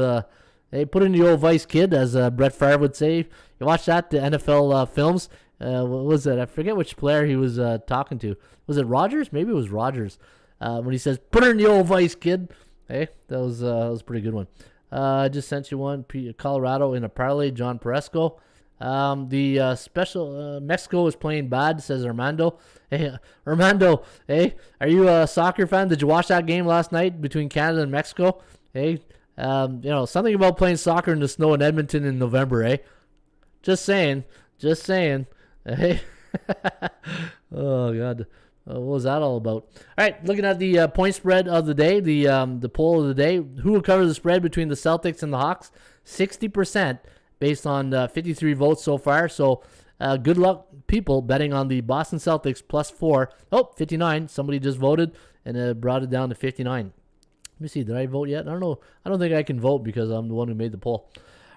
They put in the old Vice Kid, as Brett Favre would say. You watch that, the NFL films. What was it? I forget which player he was talking to. Was it Rodgers? Maybe it was Rodgers. When he says, "Put her in the old Vice Kid." Hey, that was a pretty good one. I just sent you one. Colorado in a parlay. John Peresco. The special Mexico is playing bad, says Armando. Hey, Armando. Hey, are you a soccer fan? Did you watch that game last night between Canada and Mexico? Hey. Something about playing soccer in the snow in Edmonton in November, eh? Just saying. Hey. Oh, God. What was that all about? All right, looking at the point spread of the day, the poll of the day. Who will cover the spread between the Celtics and the Hawks? 60% based on 53 votes so far. So good luck, people, betting on the Boston Celtics +4. Oh, 59. Somebody just voted, and it brought it down to 59. Let me see. Did I vote yet? I don't know. I don't think I can vote because I'm the one who made the poll.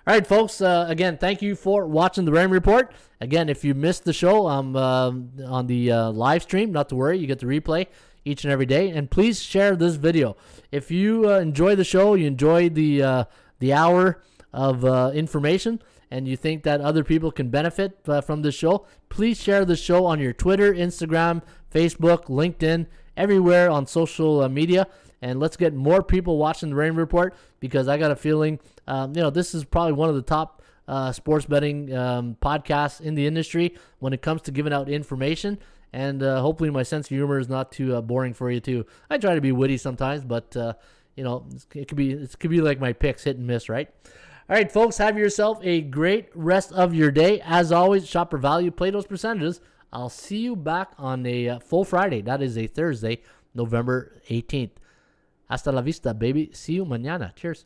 All right, folks. Again, thank you for watching the Rain Report. Again, if you missed the show, I'm on the live stream. Not to worry. You get the replay each and every day. And please share this video. If you enjoy the show, you enjoy the hour of information, and you think that other people can benefit from this show, please share the show on your Twitter, Instagram, Facebook, LinkedIn, everywhere on social media. And let's get more people watching the Rain Report, because I got a feeling, this is probably one of the top sports betting podcasts in the industry when it comes to giving out information. And hopefully my sense of humor is not too boring for you too. I try to be witty sometimes, but it could be like my picks, hit and miss, right? All right, folks, have yourself a great rest of your day. As always, shop for value, play those percentages. I'll see you back on a full Friday. That is a Thursday, November 18th. Hasta la vista, baby. See you mañana. Cheers.